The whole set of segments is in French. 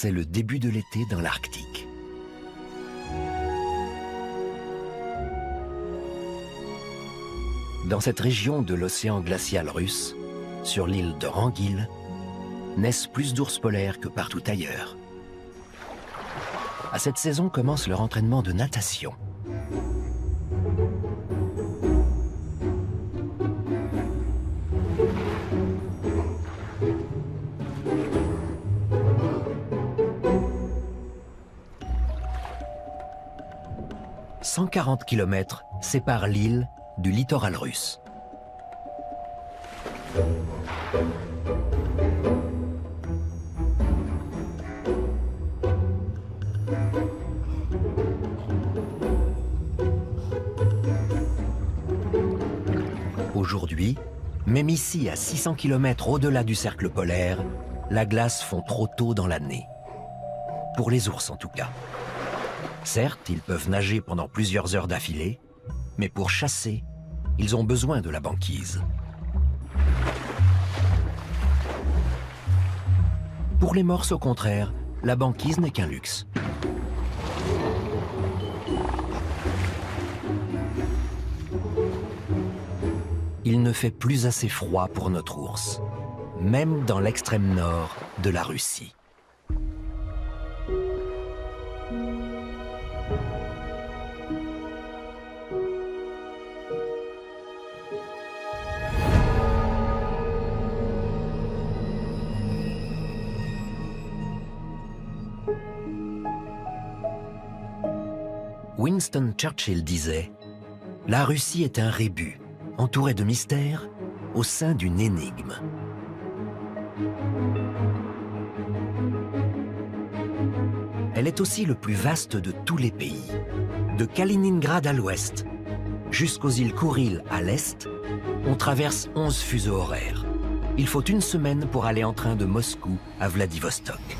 c'est le début de l'été dans l'Arctique. Dans cette région de l'océan glacial russe, sur l'île de Rangil, naissent plus d'ours polaires que partout ailleurs. À cette saison commence leur entraînement de natation. « 140 km séparent l'île du littoral russe. Aujourd'hui, même ici, à 600 km au-delà du cercle polaire, la glace fond trop tôt dans l'année. Pour les ours en tout cas. Certes, ils peuvent nager pendant plusieurs heures d'affilée, mais pour chasser, ils ont besoin de la banquise. Pour les morses, au contraire, la banquise n'est qu'un luxe. Il ne fait plus assez froid pour notre ours, même dans l'extrême nord de la Russie. Winston Churchill disait « La Russie est un rébus, entouré de mystères, au sein d'une énigme. » Elle est aussi le plus vaste de tous les pays. De Kaliningrad à l'ouest, jusqu'aux îles Kouril à l'est, on traverse 11 fuseaux horaires. Il faut une semaine pour aller en train de Moscou à Vladivostok.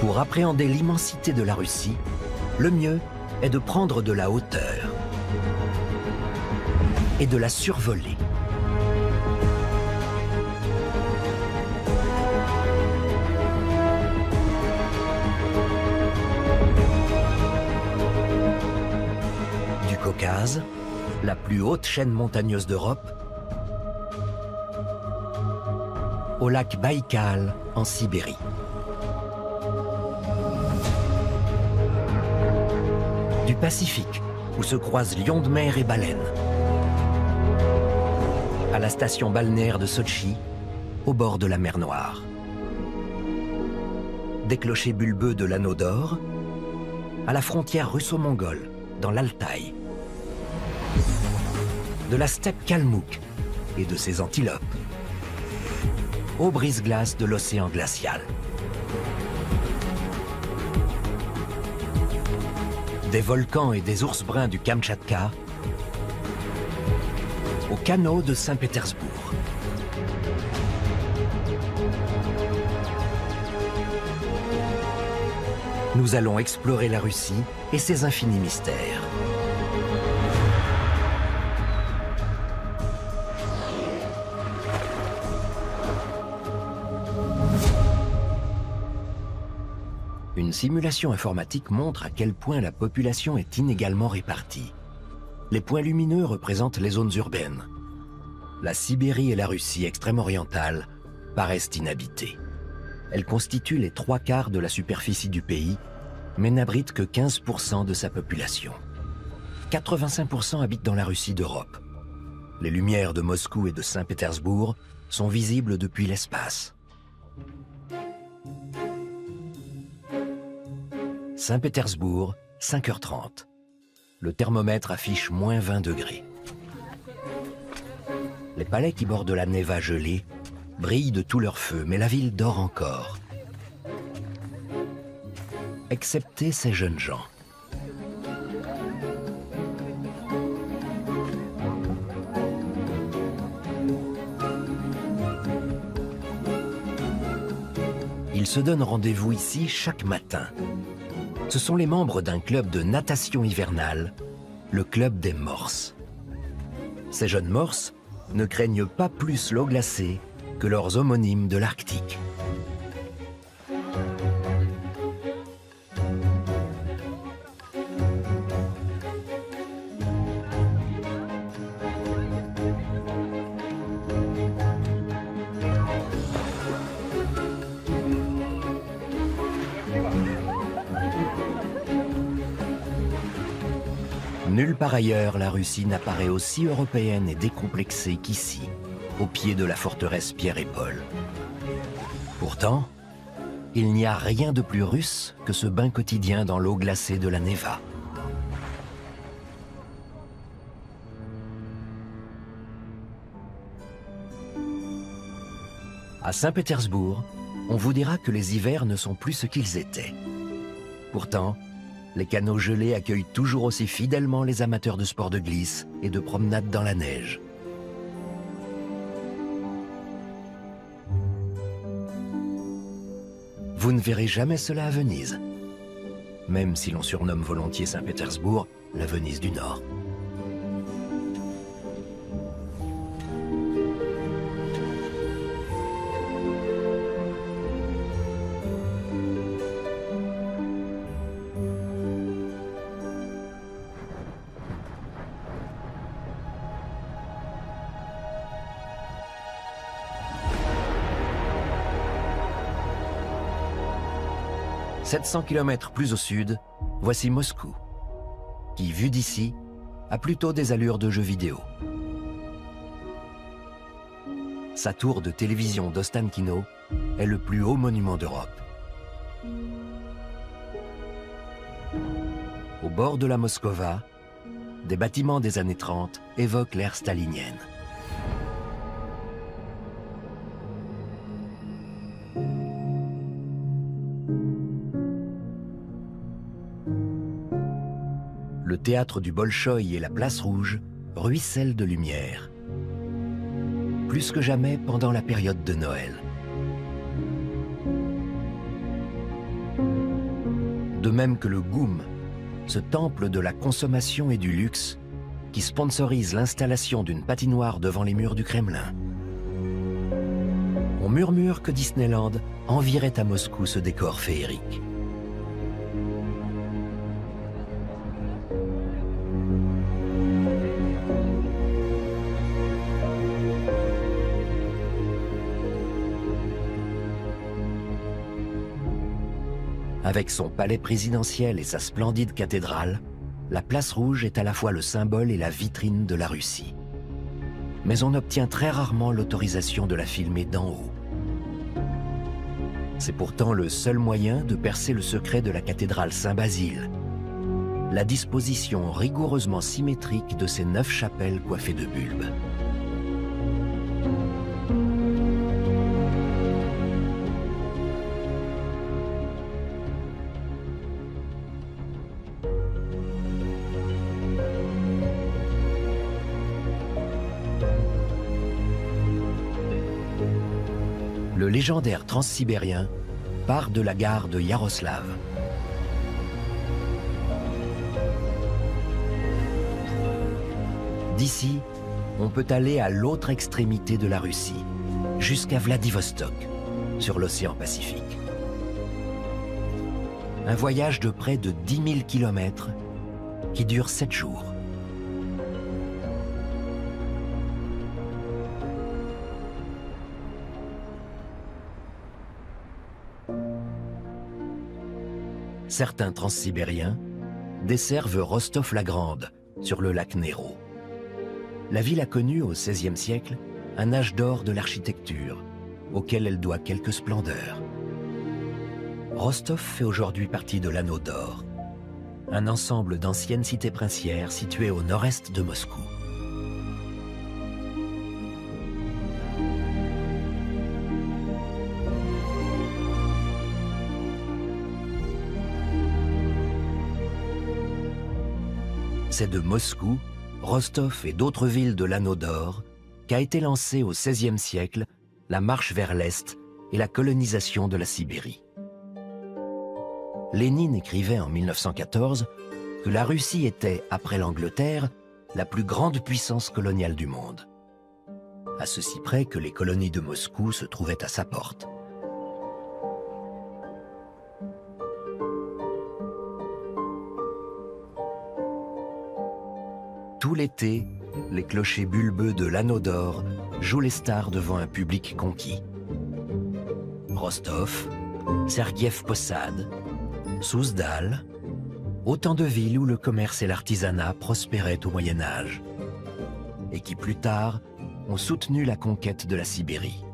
Pour appréhender l'immensité de la Russie, le mieux est de prendre de la hauteur et de la survoler. Du Caucase, la plus haute chaîne montagneuse d'Europe, au lac Baïkal en Sibérie. Du Pacifique, où se croisent lions de mer et baleines, à la station balnéaire de Sotchi, au bord de la mer Noire. Des clochers bulbeux de l'Anneau d'Or, à la frontière russo-mongole, dans l'Altaï. De la steppe kalmouk et de ses antilopes, aux brise-glaces de l'océan glacial. Des volcans et des ours bruns du Kamtchatka, au canot de Saint-Pétersbourg. Nous allons explorer la Russie et ses infinis mystères. Une simulation informatique montre à quel point la population est inégalement répartie. Les points lumineux représentent les zones urbaines. La Sibérie et la Russie extrême-orientale paraissent inhabitées. Elles constituent les 3/4 de la superficie du pays, mais n'abritent que 15% de sa population. 85% habitent dans la Russie d'Europe. Les lumières de Moscou et de Saint-Pétersbourg sont visibles depuis l'espace. Saint-Pétersbourg, 5h30. Le thermomètre affiche moins 20 degrés. Les palais qui bordent la Neva gelée brillent de tout leur feu, mais la ville dort encore. Excepté ces jeunes gens. Ils se donnent rendez-vous ici chaque matin. Ce sont les membres d'un club de natation hivernale, le club des morses. Ces jeunes morses ne craignent pas plus l'eau glacée que leurs homonymes de l'Arctique. Nulle part ailleurs, la Russie n'apparaît aussi européenne et décomplexée qu'ici, au pied de la forteresse Pierre et Paul. Pourtant, il n'y a rien de plus russe que ce bain quotidien dans l'eau glacée de la Neva. À Saint-Pétersbourg, on vous dira que les hivers ne sont plus ce qu'ils étaient. Pourtant, les canaux gelés accueillent toujours aussi fidèlement les amateurs de sport de glisse et de promenade dans la neige. Vous ne verrez jamais cela à Venise, même si l'on surnomme volontiers Saint-Pétersbourg la Venise du Nord. « 700 km plus au sud, voici Moscou, qui, vu d'ici, a plutôt des allures de jeu vidéo. Sa tour de télévision d'Ostankino est le plus haut monument d'Europe. Au bord de la Moskova, des bâtiments des années 30 évoquent l'ère stalinienne. Le théâtre du Bolchoï et la place Rouge ruissellent de lumière. Plus que jamais pendant la période de Noël. De même que le GUM, ce temple de la consommation et du luxe, qui sponsorise l'installation d'une patinoire devant les murs du Kremlin. On murmure que Disneyland envirait à Moscou ce décor féerique. Avec son palais présidentiel et sa splendide cathédrale, la place Rouge est à la fois le symbole et la vitrine de la Russie. Mais on obtient très rarement l'autorisation de la filmer d'en haut. C'est pourtant le seul moyen de percer le secret de la cathédrale Saint-Basile, la disposition rigoureusement symétrique de ses 9 chapelles coiffées de bulbes. Le légendaire transsibérien part de la gare de Yaroslav. D'ici, on peut aller à l'autre extrémité de la Russie, jusqu'à Vladivostok, sur l'océan Pacifique. Un voyage de près de 10 000 kilomètres qui dure 7 jours. Certains transsibériens desservent Rostov-la-Grande, sur le lac Nero. La ville a connu au XVIe siècle un âge d'or de l'architecture, auquel elle doit quelques splendeurs. Rostov fait aujourd'hui partie de l'Anneau d'Or, un ensemble d'anciennes cités princières situées au nord-est de Moscou. C'est de Moscou, Rostov et d'autres villes de l'Anneau d'Or qu'a été lancée au XVIe siècle la marche vers l'Est et la colonisation de la Sibérie. Lénine écrivait en 1914 que la Russie était, après l'Angleterre, la plus grande puissance coloniale du monde. À ceci près que les colonies de Moscou se trouvaient à sa porte. Tout l'été, les clochers bulbeux de l'Anneau d'Or jouent les stars devant un public conquis. Rostov, Sergueï Posad, Souzdal, autant de villes où le commerce et l'artisanat prospéraient au Moyen Âge et qui plus tard ont soutenu la conquête de la Sibérie.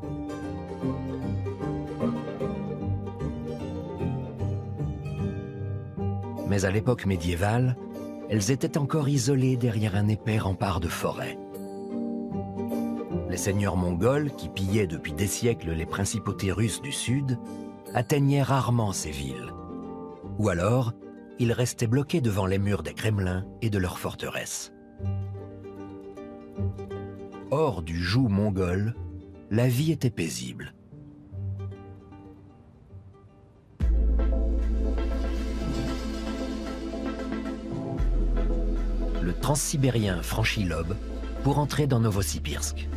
Mais à l'époque médiévale, elles étaient encore isolées derrière un épais rempart de forêts. Les seigneurs mongols, qui pillaient depuis des siècles les principautés russes du sud, atteignaient rarement ces villes. Ou alors, ils restaient bloqués devant les murs des Kremlins et de leurs forteresses. Hors du joug mongol, la vie était paisible. Le transsibérien franchit l'Ob pour entrer dans Novosibirsk.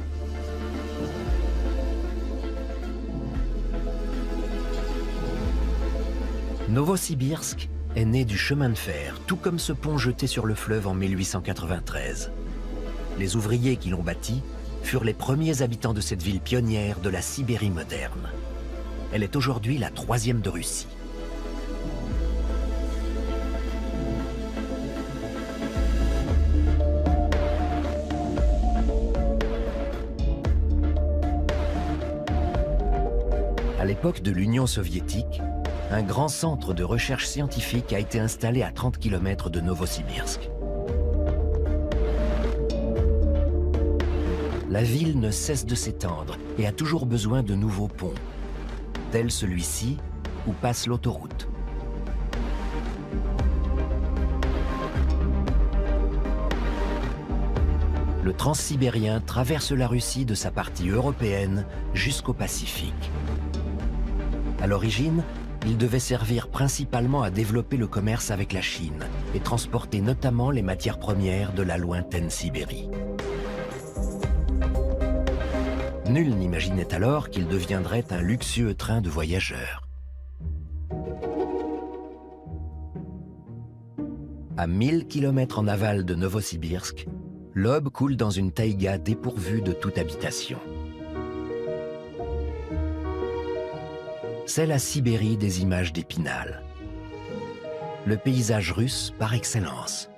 Novosibirsk est né du chemin de fer, tout comme ce pont jeté sur le fleuve en 1893. Les ouvriers qui l'ont bâti furent les premiers habitants de cette ville pionnière de la Sibérie moderne. Elle est aujourd'hui la 3e de Russie. À l'époque de l'Union soviétique, un grand centre de recherche scientifique a été installé à 30 km de Novosibirsk. La ville ne cesse de s'étendre et a toujours besoin de nouveaux ponts, tel celui-ci où passe l'autoroute. Le transsibérien traverse la Russie de sa partie européenne jusqu'au Pacifique. À l'origine, il devait servir principalement à développer le commerce avec la Chine et transporter notamment les matières premières de la lointaine Sibérie. Nul n'imaginait alors qu'il deviendrait un luxueux train de voyageurs. À 1000 km en aval de Novosibirsk, l'Ob coule dans une taïga dépourvue de toute habitation. C'est la Sibérie des images d'Épinal. Le paysage russe par excellence.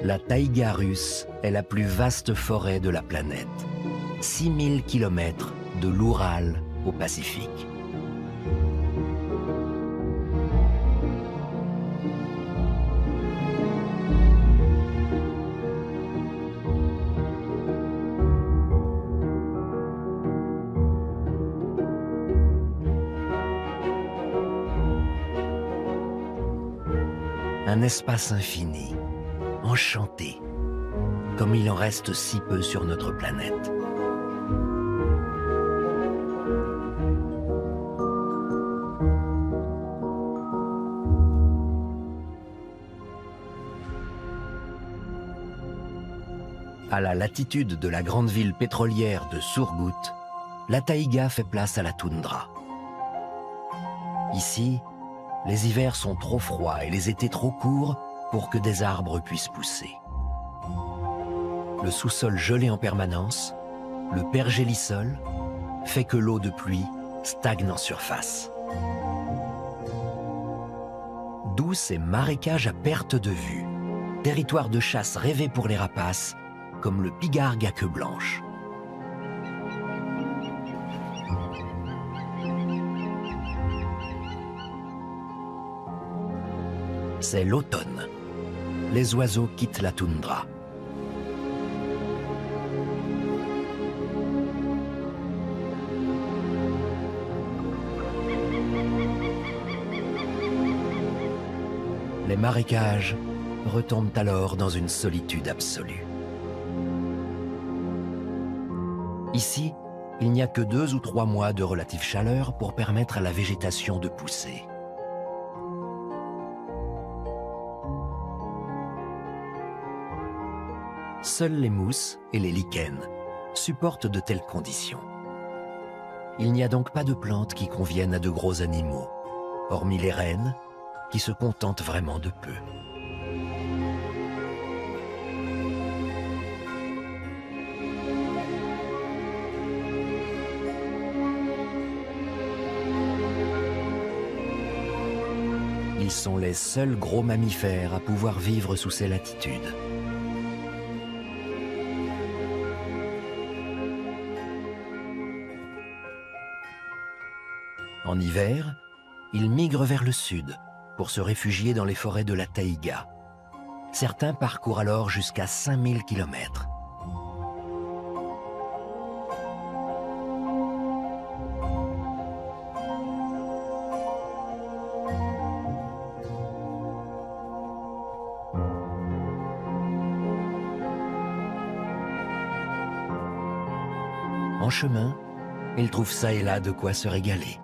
La taïga russe est la plus vaste forêt de la planète. 6000 km de l'Oural au Pacifique. Un espace infini, enchanté, comme il en reste si peu sur notre planète. À la latitude de la grande ville pétrolière de Surgut, la taïga fait place à la toundra. Ici, les hivers sont trop froids et les étés trop courts pour que des arbres puissent pousser. Le sous-sol gelé en permanence, le pergélisol, fait que l'eau de pluie stagne en surface. D'où ces marécages à perte de vue, territoire de chasse rêvé pour les rapaces, comme le pigargue à queue blanche. C'est l'automne. Les oiseaux quittent la toundra. Les marécages retombent alors dans une solitude absolue. Ici, il n'y a que 2 ou 3 mois de relative chaleur pour permettre à la végétation de pousser. Seuls les mousses et les lichens supportent de telles conditions. Il n'y a donc pas de plantes qui conviennent à de gros animaux, hormis les rennes, qui se contentent vraiment de peu. Ils sont les seuls gros mammifères à pouvoir vivre sous ces latitudes. En hiver, ils migrent vers le sud pour se réfugier dans les forêts de la taïga. Certains parcourent alors jusqu'à 5000 km. En chemin, ils trouvent ça et là de quoi se régaler.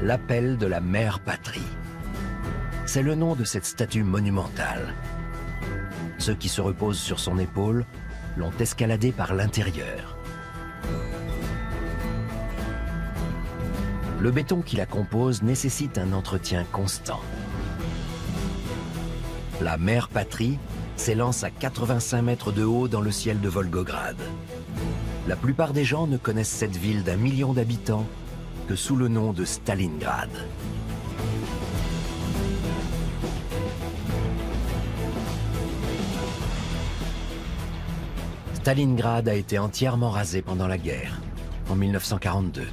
L'appel de la mère patrie. C'est le nom de cette statue monumentale. Ceux qui se reposent sur son épaule l'ont escaladée par l'intérieur. Le béton qui la compose nécessite un entretien constant. La mère patrie s'élance à 85 mètres de haut dans le ciel de Volgograd. La plupart des gens ne connaissent cette ville d'1 million d'habitants que sous le nom de Stalingrad. Stalingrad a été entièrement rasée pendant la guerre, en 1942.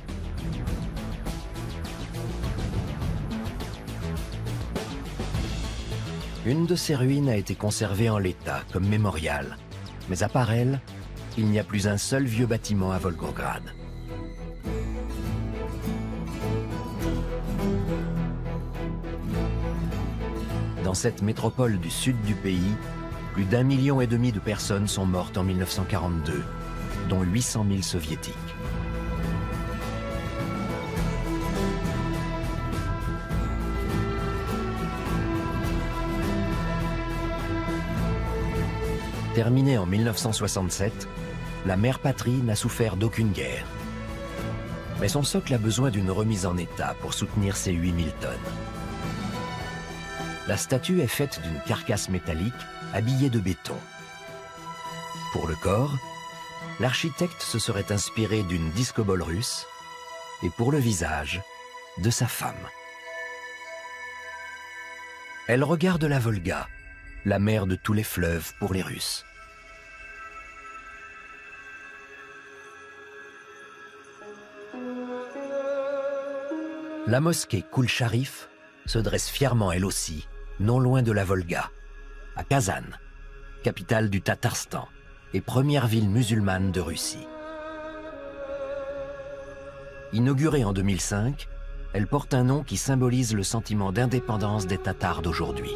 Une de ces ruines a été conservée en l'état comme mémorial, mais à part elle, il n'y a plus un seul vieux bâtiment à Volgograd. Dans cette métropole du sud du pays, plus d'1,5 million de personnes sont mortes en 1942, dont 800 000 soviétiques. Terminée en 1967, la mère patrie n'a souffert d'aucune guerre. Mais son socle a besoin d'une remise en état pour soutenir ses 8000 tonnes. La statue est faite d'une carcasse métallique habillée de béton. Pour le corps, l'architecte se serait inspiré d'une discobole russe et pour le visage, de sa femme. Elle regarde la Volga, la mer de tous les fleuves pour les Russes. La mosquée Koul-Sharif se dresse fièrement elle aussi, non loin de la Volga, à Kazan, capitale du Tatarstan et première ville musulmane de Russie. Inaugurée en 2005, elle porte un nom qui symbolise le sentiment d'indépendance des Tatars d'aujourd'hui.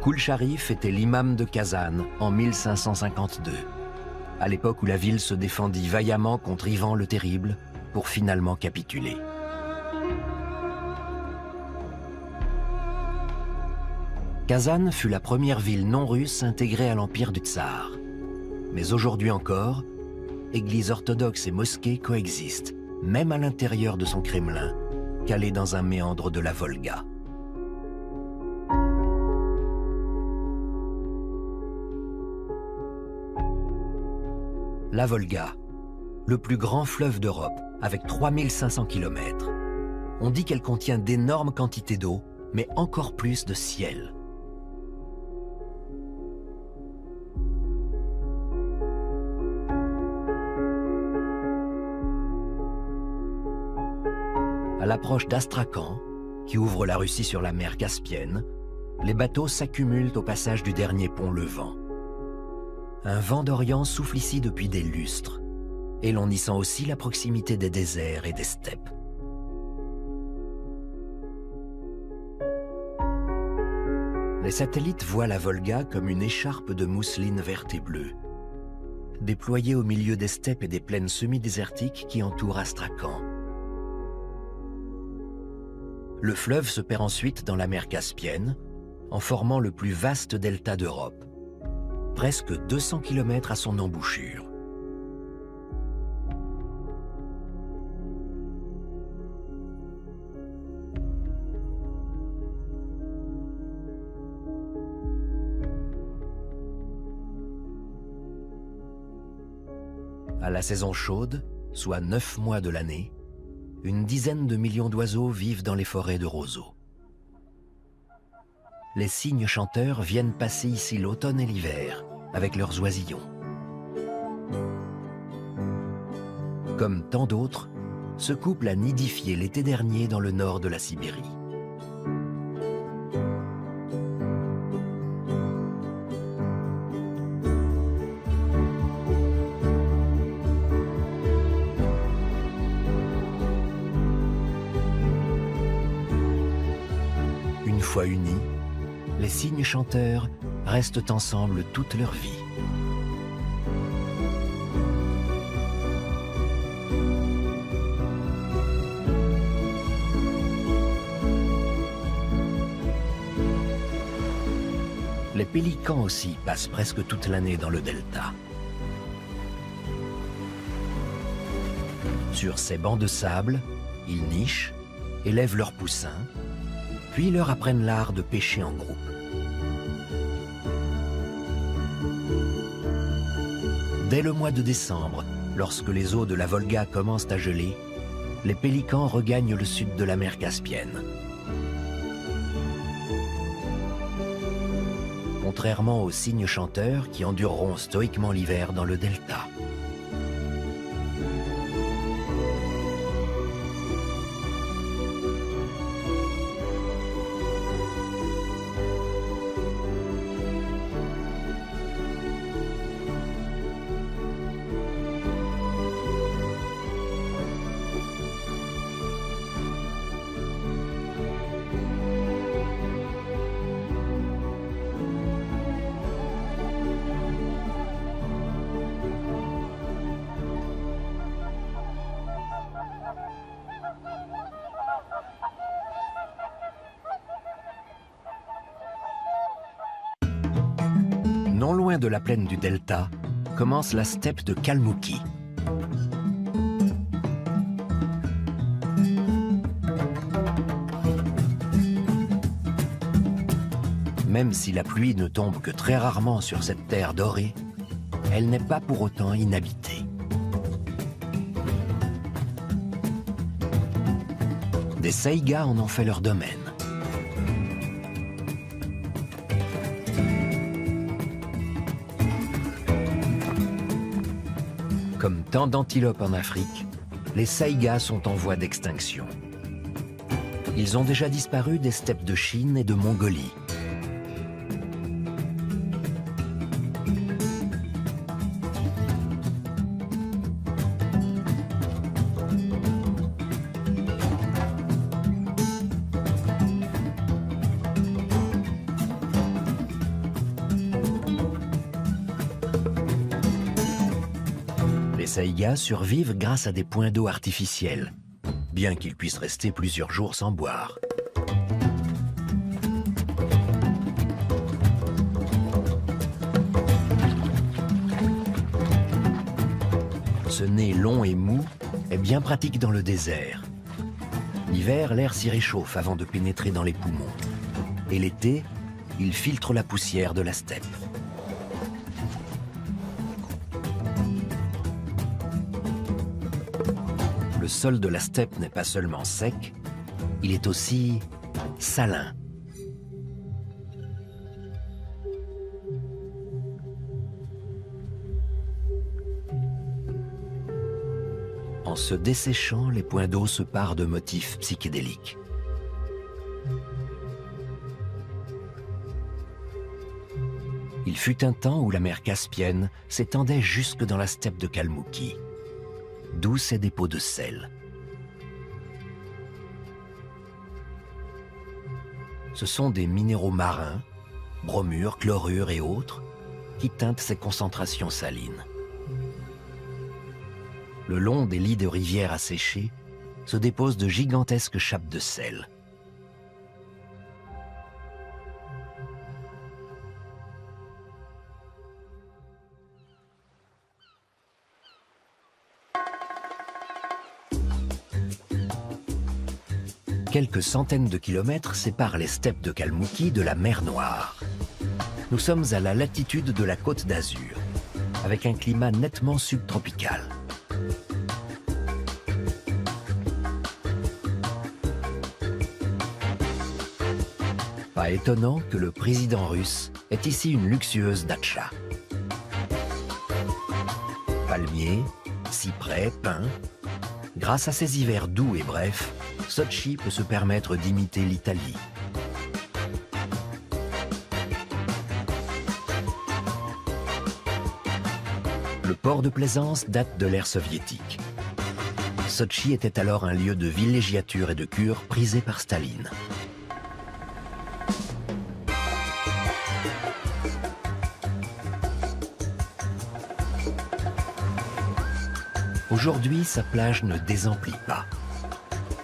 Koul-Sharif était l'imam de Kazan en 1552, à l'époque où la ville se défendit vaillamment contre Ivan le Terrible pour finalement capituler. Kazan fut la première ville non russe intégrée à l'empire du Tsar. Mais aujourd'hui encore, églises orthodoxes et mosquées coexistent, même à l'intérieur de son Kremlin, calé dans un méandre de la Volga. La Volga, le plus grand fleuve d'Europe, avec 3500 km. On dit qu'elle contient d'énormes quantités d'eau, mais encore plus de ciel. À l'approche d'Astrakhan, qui ouvre la Russie sur la mer Caspienne, les bateaux s'accumulent au passage du dernier pont Levant. Un vent d'Orient souffle ici depuis des lustres, et l'on y sent aussi la proximité des déserts et des steppes. Les satellites voient la Volga comme une écharpe de mousseline verte et bleue, déployée au milieu des steppes et des plaines semi-désertiques qui entourent Astrakhan. Le fleuve se perd ensuite dans la mer Caspienne, en formant le plus vaste delta d'Europe, presque 200 km à son embouchure. À la saison chaude, soit 9 mois de l'année, une dizaine de millions d'oiseaux vivent dans les forêts de roseaux. Les cygnes chanteurs viennent passer ici l'automne et l'hiver avec leurs oisillons. Comme tant d'autres, ce couple a nidifié l'été dernier dans le nord de la Sibérie. Une fois unis, les cygnes chanteurs restent ensemble toute leur vie. Les pélicans aussi passent presque toute l'année dans le delta. Sur ces bancs de sable, ils nichent, élèvent leurs poussins, puis leur apprennent l'art de pêcher en groupe. Dès le mois de décembre, lorsque les eaux de la Volga commencent à geler, les pélicans regagnent le sud de la mer Caspienne. Contrairement aux cygnes chanteurs qui endureront stoïquement l'hiver dans le delta. Non loin de la plaine du delta, commence la steppe de Kalmoukie. Même si la pluie ne tombe que très rarement sur cette terre dorée, elle n'est pas pour autant inhabitée. Des saïgas en ont fait leur domaine. Comme tant d'antilopes en Afrique, les saïgas sont en voie d'extinction. Ils ont déjà disparu des steppes de Chine et de Mongolie. Les saïgas survivent grâce à des points d'eau artificiels, bien qu'ils puissent rester plusieurs jours sans boire. Ce nez long et mou est bien pratique dans le désert. L'hiver, l'air s'y réchauffe avant de pénétrer dans les poumons. Et l'été, il filtre la poussière de la steppe. Le sol de la steppe n'est pas seulement sec, il est aussi salin En se desséchant, les points d'eau se parent de motifs psychédéliques. Il fut un temps où la mer Caspienne s'étendait jusque dans la steppe de Kalmoukie, d'où ses dépôts de sel. Ce sont des minéraux marins, bromure, chlorure et autres, qui teintent ces concentrations salines. Le long des lits de rivières asséchées se déposent de gigantesques chappes de sel. Quelques centaines de kilomètres séparent les steppes de Kalmoukie de la mer Noire. Nous sommes à la latitude de la Côte d'Azur, avec un climat nettement subtropical. Pas étonnant que le président russe ait ici une luxueuse datcha. Palmiers, cyprès, pins. Grâce à ses hivers doux et brefs, Sotchi peut se permettre d'imiter l'Italie. Le port de plaisance date de l'ère soviétique. Sotchi était alors un lieu de villégiature et de cure prisé par Staline. Aujourd'hui, sa plage ne désemplit pas.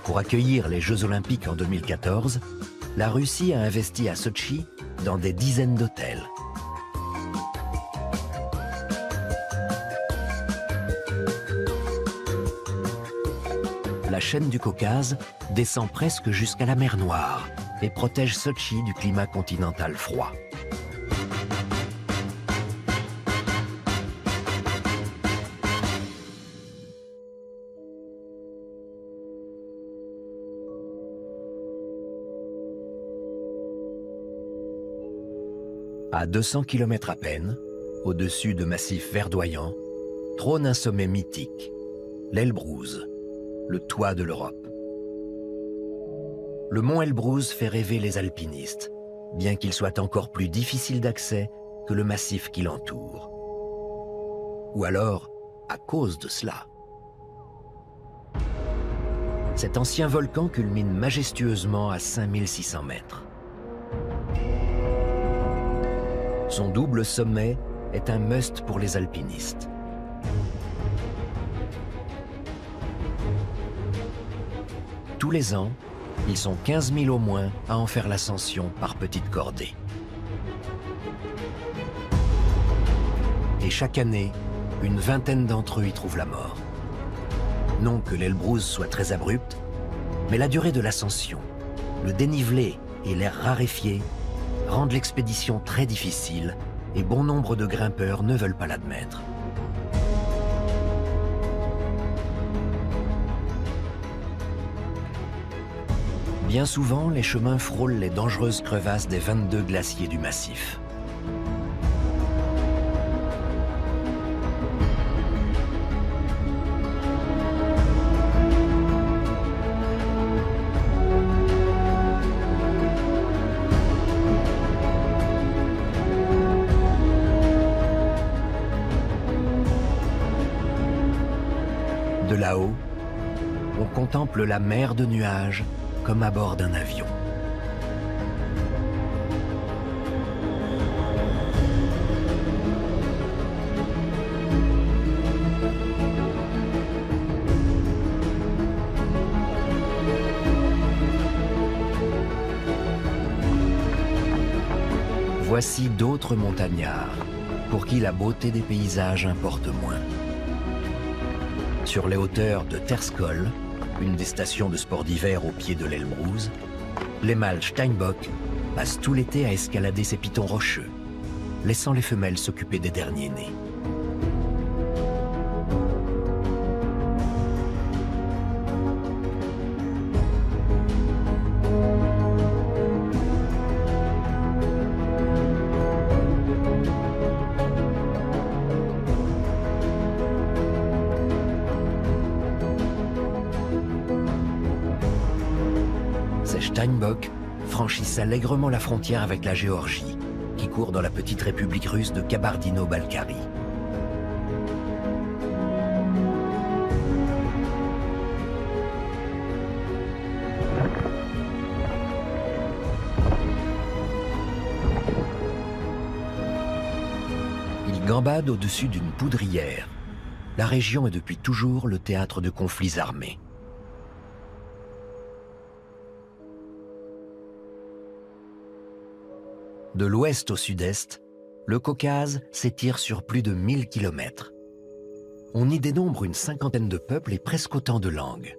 Pour accueillir les Jeux Olympiques en 2014, la Russie a investi à Sotchi dans des dizaines d'hôtels. La chaîne du Caucase descend presque jusqu'à la mer Noire et protège Sotchi du climat continental froid. À 200 km à peine, au-dessus de massifs verdoyants, trône un sommet mythique, l'Elbrouz, le toit de l'Europe. Le mont Elbrouz fait rêver les alpinistes, bien qu'il soit encore plus difficile d'accès que le massif qui l'entoure. Ou alors, à cause de cela. Cet ancien volcan culmine majestueusement à 5600 mètres. Son double sommet est un must pour les alpinistes. Tous les ans, ils sont 15 000 au moins à en faire l'ascension par petites cordées. Et chaque année, une vingtaine d'entre eux y trouvent la mort. Non que l'Elbrouz soit très abrupte, mais la durée de l'ascension, le dénivelé et l'air raréfié rendent l'expédition très difficile et bon nombre de grimpeurs ne veulent pas l'admettre. Bien souvent, les chemins frôlent les dangereuses crevasses des 22 glaciers du massif. De là-haut, on contemple la mer de nuages comme à bord d'un avion. Voici d'autres montagnards pour qui la beauté des paysages importe moins. Sur les hauteurs de Terskol, une des stations de sport d'hiver au pied de l'Elbrouz, les mâles Steinbock passent tout l'été à escalader ces pitons rocheux, laissant les femelles s'occuper des derniers nés. les Steinbock franchissent allègrement la frontière avec la Géorgie, qui court dans la petite république russe de Kabardino-Balkarie. Ils gambadent au-dessus d'une poudrière. La région est depuis toujours le théâtre de conflits armés. De l'ouest au sud-est, le Caucase s'étire sur plus de 1000 kilomètres. On y dénombre une cinquantaine de peuples et presque autant de langues.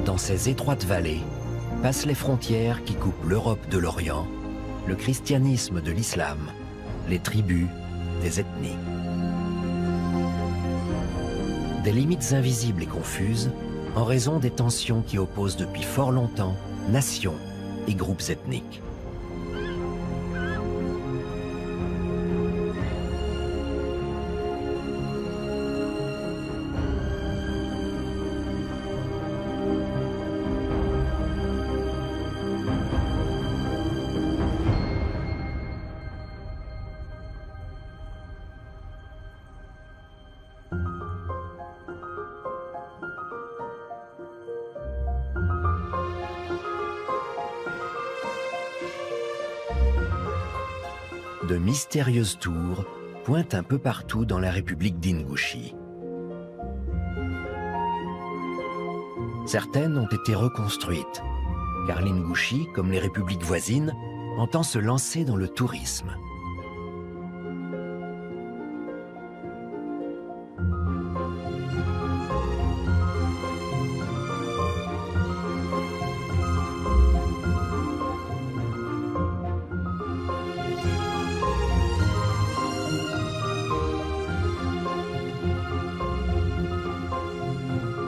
Dans ces étroites vallées, passent les frontières qui coupent l'Europe de l'Orient, le christianisme de l'islam, les tribus des ethnies. Des limites invisibles et confuses en raison des tensions qui opposent depuis fort longtemps nations et groupes ethniques. De mystérieuses tours pointent un peu partout dans la République d'Ingouchie. Certaines ont été reconstruites, car l'Ingouchie, comme les républiques voisines, entend se lancer dans le tourisme.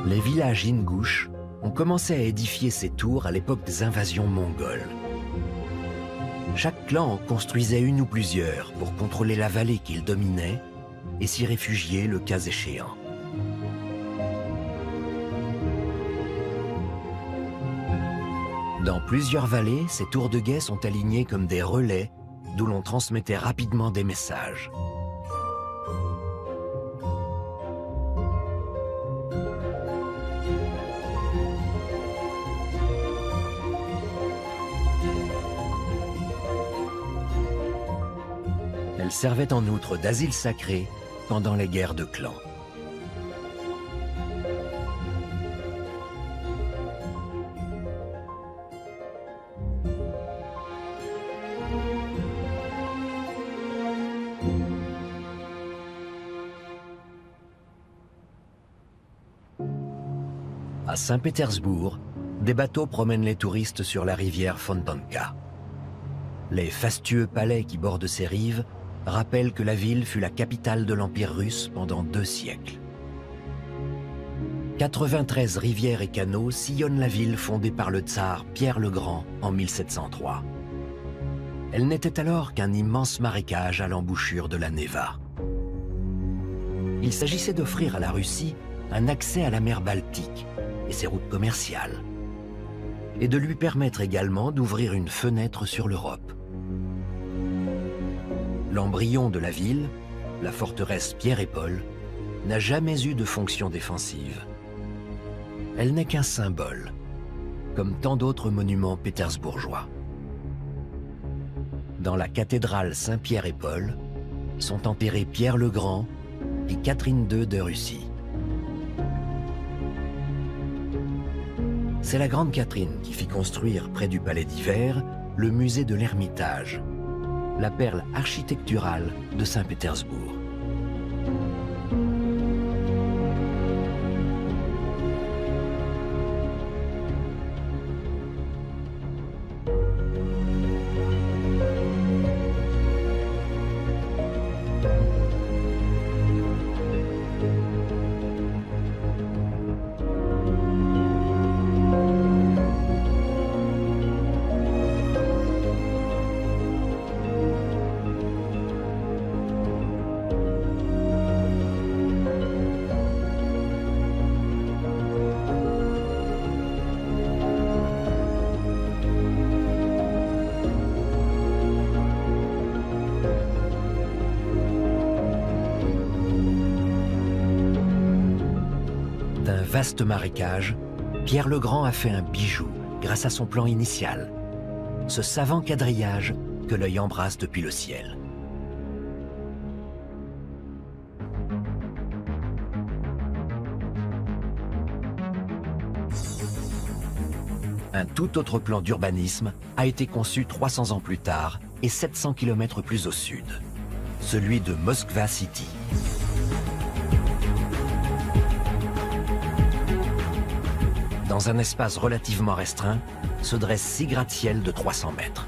Les villages ingouches ont commencé à édifier ces tours à l'époque des invasions mongoles. Chaque clan en construisait une ou plusieurs pour contrôler la vallée qu'il dominait et s'y réfugier le cas échéant. Dans plusieurs vallées, ces tours de guet sont alignées comme des relais d'où l'on transmettait rapidement des messages. Elles servaient en outre d'asile sacré pendant les guerres de clans. À Saint-Pétersbourg, des bateaux promènent les touristes sur la rivière Fontanka. Les fastueux palais qui bordent ses rives rappellent que la ville fut la capitale de l'Empire russe pendant 2 siècles. 93 rivières et canaux sillonnent la ville fondée par le tsar Pierre le Grand en 1703. Elle n'était alors qu'un immense marécage à l'embouchure de la Neva. Il s'agissait d'offrir à la Russie un accès à la mer Baltique et ses routes commerciales, et de lui permettre également d'ouvrir une fenêtre sur l'Europe. L'embryon de la ville, la forteresse Pierre et Paul, n'a jamais eu de fonction défensive. Elle n'est qu'un symbole, comme tant d'autres monuments pétersbourgeois. Dans la cathédrale Saint-Pierre et Paul sont enterrés Pierre le Grand et Catherine II de Russie. C'est la Grande Catherine qui fit construire près du palais d'hiver le musée de l'Ermitage, la perle architecturale de Saint-Pétersbourg. vaste marécage, Pierre le Grand a fait un bijou grâce à son plan initial, ce savant quadrillage que l'œil embrasse depuis le ciel. Un tout autre plan d'urbanisme a été conçu 300 ans plus tard et 700 km plus au sud, celui de Moskva City. Dans un espace relativement restreint, se dressent 6 gratte-ciels de 300 mètres.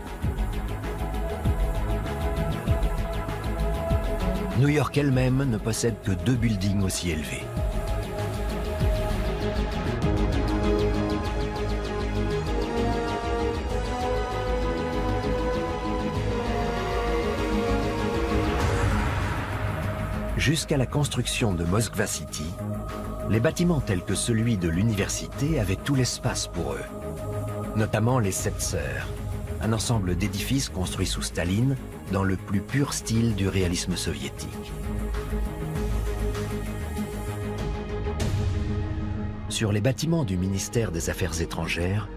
New York elle-même ne possède que 2 buildings aussi élevés. Jusqu'à la construction de Moskva City, les bâtiments tels que celui de l'université avaient tout l'espace pour eux, notamment les 7 Sœurs, un ensemble d'édifices construits sous Staline dans le plus pur style du réalisme soviétique. Sur les bâtiments du ministère des Affaires étrangères,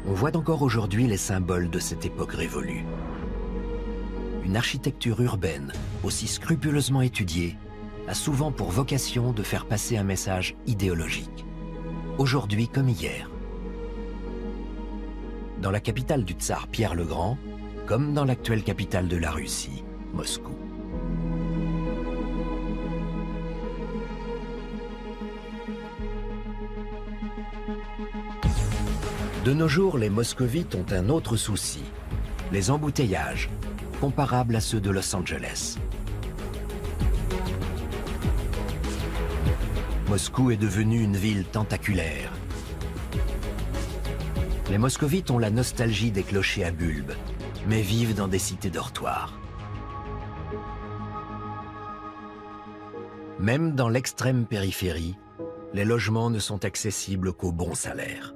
on voit encore aujourd'hui les symboles de cette époque révolue. Une architecture urbaine aussi scrupuleusement étudiée a souvent pour vocation de faire passer un message idéologique, aujourd'hui comme hier. Dans la capitale du tsar Pierre le Grand, comme dans l'actuelle capitale de la Russie, Moscou. De nos jours, les moscovites ont un autre souci, les embouteillages, comparables à ceux de Los Angeles. Moscou est devenue une ville tentaculaire. Les moscovites ont la nostalgie des clochers à bulbes, mais vivent dans des cités dortoirs. Même dans l'extrême périphérie, les logements ne sont accessibles qu'aux bons salaires.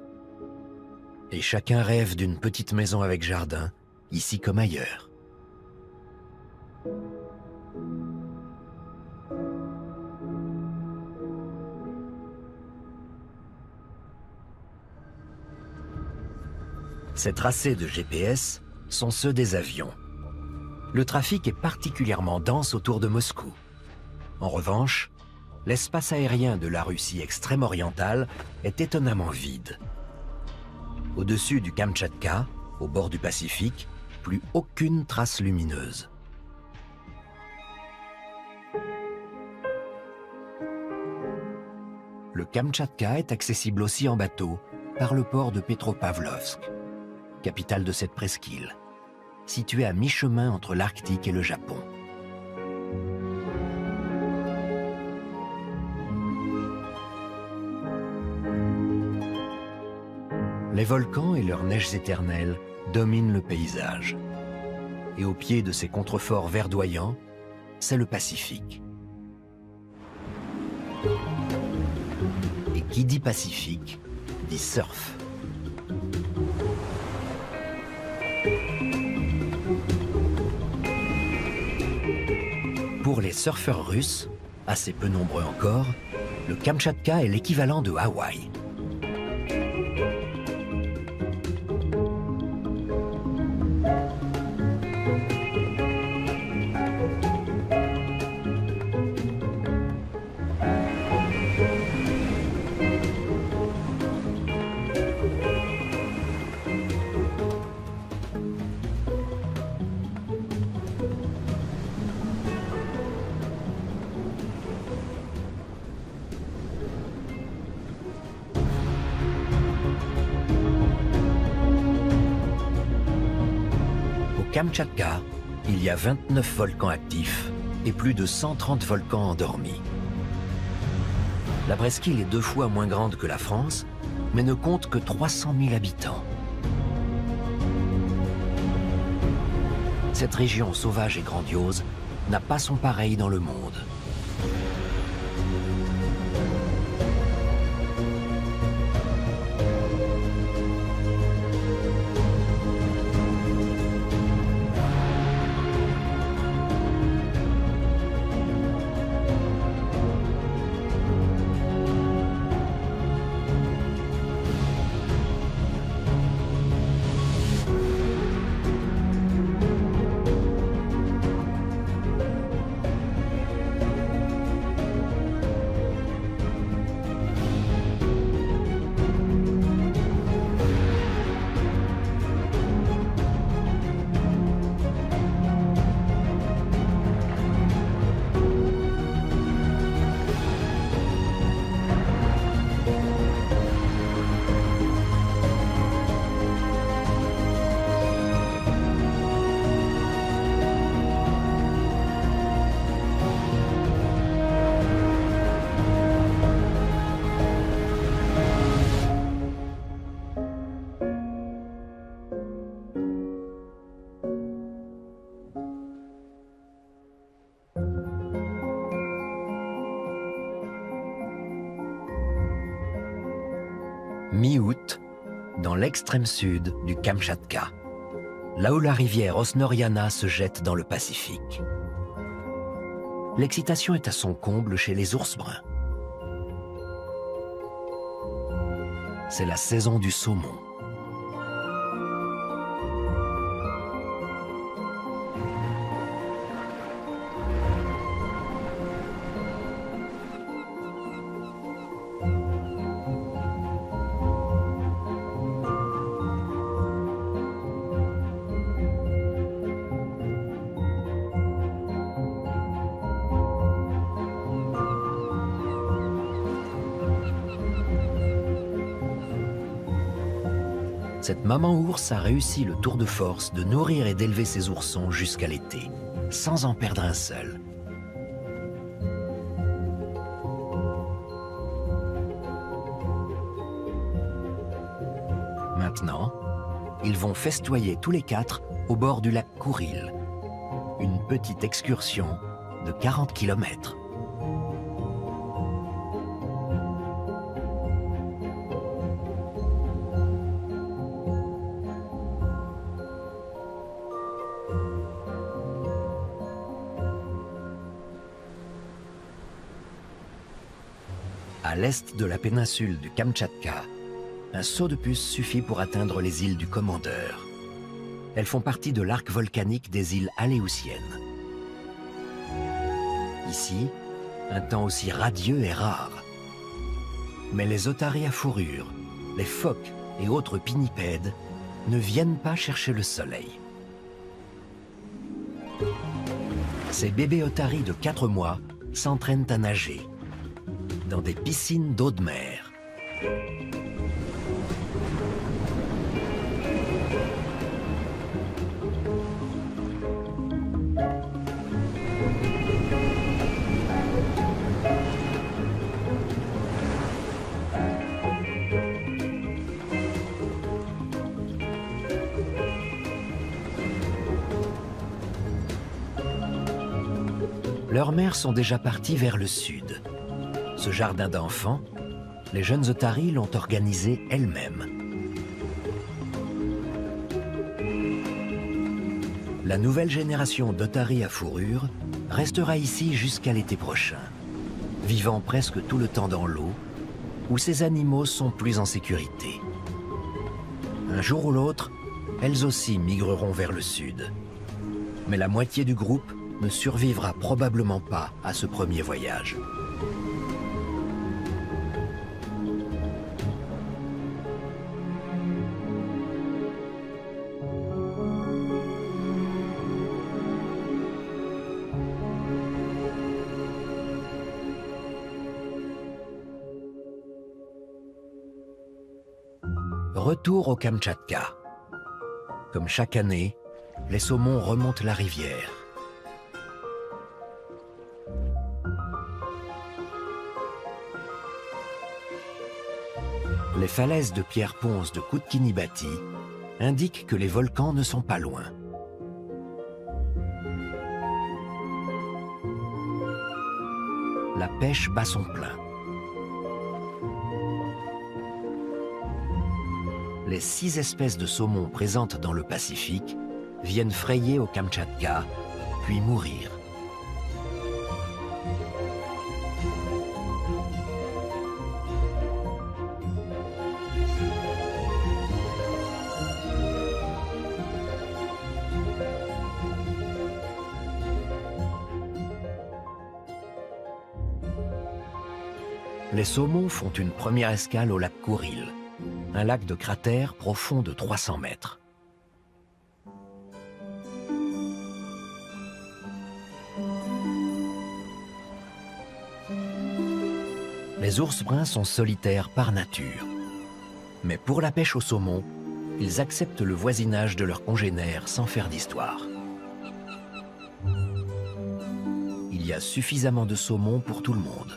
Et chacun rêve d'une petite maison avec jardin, ici comme ailleurs. Ces tracés de GPS sont ceux des avions. Le trafic est particulièrement dense autour de Moscou. En revanche, l'espace aérien de la Russie extrême-orientale est étonnamment vide. Au-dessus du Kamtchatka, au bord du Pacifique, plus aucune trace lumineuse. Le Kamtchatka est accessible aussi en bateau par le port de Petropavlovsk, capitale de cette presqu'île, située à mi-chemin entre l'Arctique et le Japon. Les volcans et leurs neiges éternelles dominent le paysage. Et au pied de ces contreforts verdoyants, c'est le Pacifique. Et qui dit Pacifique, dit surf. Pour les surfeurs russes, assez peu nombreux encore, le Kamtchatka est l'équivalent de Hawaï. Kamtchatka, il y a 29 volcans actifs et plus de 130 volcans endormis. La presqu'île est 2 fois moins grande que la France, mais ne compte que 300 000 habitants. Cette région sauvage et grandiose n'a pas son pareil dans le monde. mi-août, dans l'extrême sud du Kamtchatka, là où la rivière Osnoriana se jette dans le Pacifique. L'excitation est à son comble chez les ours bruns. C'est la saison du saumon. Cette maman ours a réussi le tour de force de nourrir et d'élever ses oursons jusqu'à l'été, sans en perdre un seul. Maintenant, ils vont festoyer tous les quatre au bord du lac Kouril, une petite excursion de 40 km. À l'est de la péninsule du Kamtchatka, un saut de puce suffit pour atteindre les îles du Commandeur. Elles font partie de l'arc volcanique des îles Aléoutiennes. Ici, un temps aussi radieux est rare. Mais les otaries à fourrure, les phoques et autres pinnipèdes ne viennent pas chercher le soleil. Ces bébés otaries de 4 mois s'entraînent à nager dans des piscines d'eau de mer. Leurs mères sont déjà parties vers le sud. Ce jardin d'enfants, les jeunes otaries l'ont organisé elles-mêmes. La nouvelle génération d'otaries à fourrure restera ici jusqu'à l'été prochain, vivant presque tout le temps dans l'eau, où ces animaux sont plus en sécurité. Un jour ou l'autre, elles aussi migreront vers le sud. Mais la moitié du groupe ne survivra probablement pas à ce premier voyage. Retour au Kamtchatka. Comme chaque année, les saumons remontent la rivière. Les falaises de pierre-ponce de Koutkinibati indiquent que les volcans ne sont pas loin. La pêche bat son plein. Les 6 espèces de saumons présentes dans le Pacifique viennent frayer au Kamtchatka, puis mourir. Les saumons font une première escale au lac Kouril, un lac de cratère profond de 300 mètres. Les ours bruns sont solitaires par nature. Mais pour la pêche au saumon, ils acceptent le voisinage de leurs congénères sans faire d'histoire. Il y a suffisamment de saumon pour tout le monde.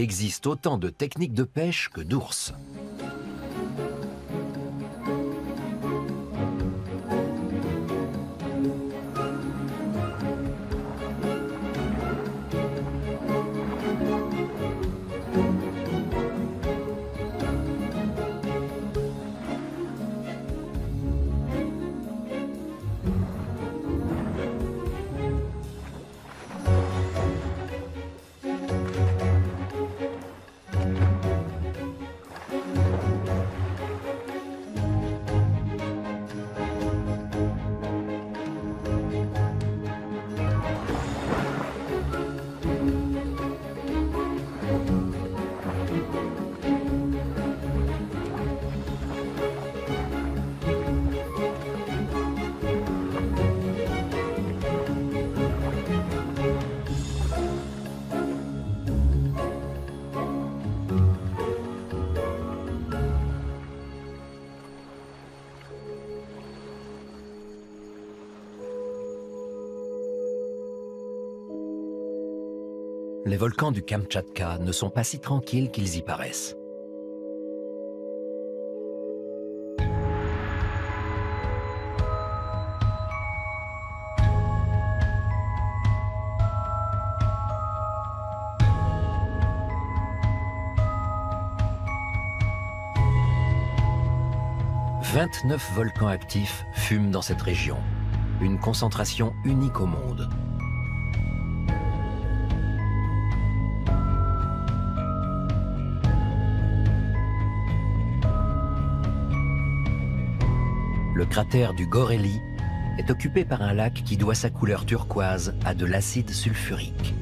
existe autant de techniques de pêche que d'ours. Les volcans du Kamtchatka ne sont pas si tranquilles qu'ils y paraissent. « 29 volcans actifs fument dans cette région, une concentration unique au monde. Le cratère du Gorélie est occupé par un lac qui doit sa couleur turquoise à de l'acide sulfurique.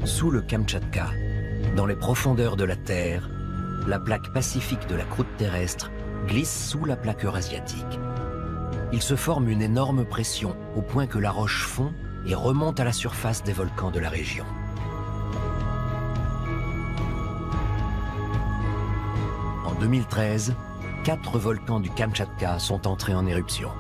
Sous le Kamtchatka, dans les profondeurs de la Terre, la plaque pacifique de la croûte terrestre glisse sous la plaque eurasiatique. Il se forme une énorme pression au point que la roche fond et remonte à la surface des volcans de la région. En 2013, 4 volcans du Kamtchatka sont entrés en éruption.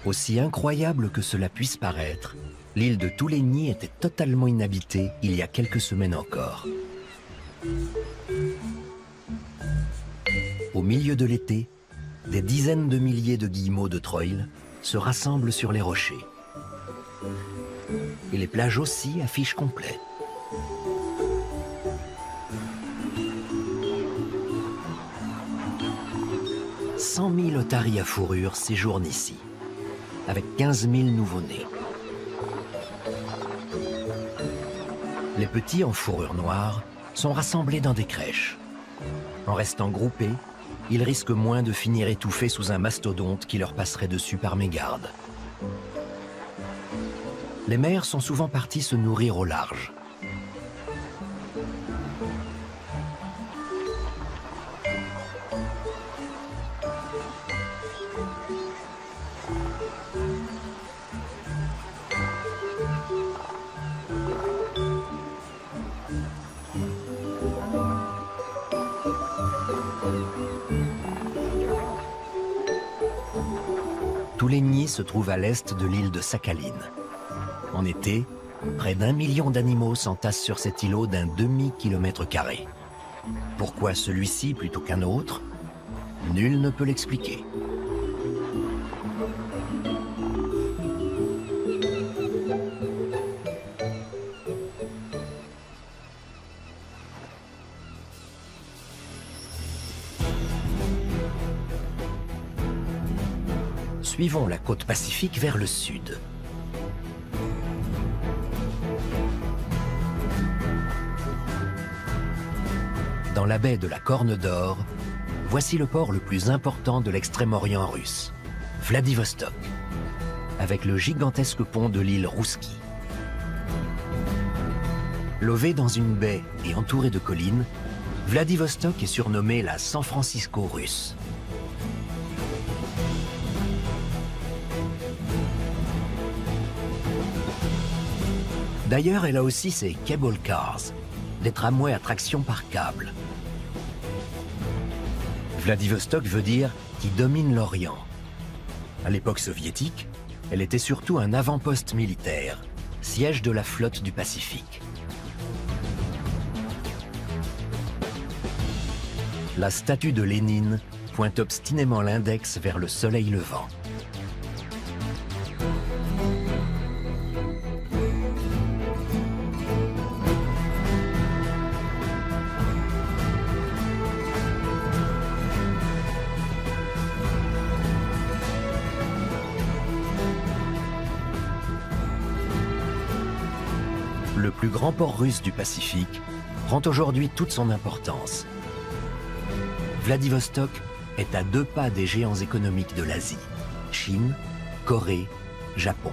Aussi incroyable que cela puisse paraître, l'île de Touléni était totalement inhabitée il y a quelques semaines encore. Au milieu de l'été, des dizaines de milliers de guillemots de Troil se rassemblent sur les rochers. Et les plages aussi affichent complet. « 100 000 otaries à fourrure séjournent ici, avec 15 000 nouveau-nés. Les petits en fourrure noire sont rassemblés dans des crèches. En restant groupés, ils risquent moins de finir étouffés sous un mastodonte qui leur passerait dessus par mégarde. Les mères sont souvent parties se nourrir au large. Touléni se trouve à l'est de l'île de Sakhaline. En été, près d'1 million d'animaux s'entassent sur cet îlot d'un demi-kilomètre carré. Pourquoi celui-ci plutôt qu'un autre? Nul ne peut l'expliquer. Suivons la côte pacifique vers le sud. Dans la baie de la Corne d'Or, voici le port le plus important de l'extrême-orient russe, Vladivostok, avec le gigantesque pont de l'île Rouski. Lové dans une baie et entouré de collines, Vladivostok est surnommé la San Francisco russe. D'ailleurs, elle a aussi ses cable cars, des tramways à traction par câble. Vladivostok veut dire « qui domine l'Orient ». À l'époque soviétique, elle était surtout un avant-poste militaire, siège de la flotte du Pacifique. La statue de Lénine pointe obstinément l'index vers le soleil levant. Le plus grand port russe du Pacifique prend aujourd'hui toute son importance. Vladivostok est à 2 pas des géants économiques de l'Asie, Chine, Corée, Japon.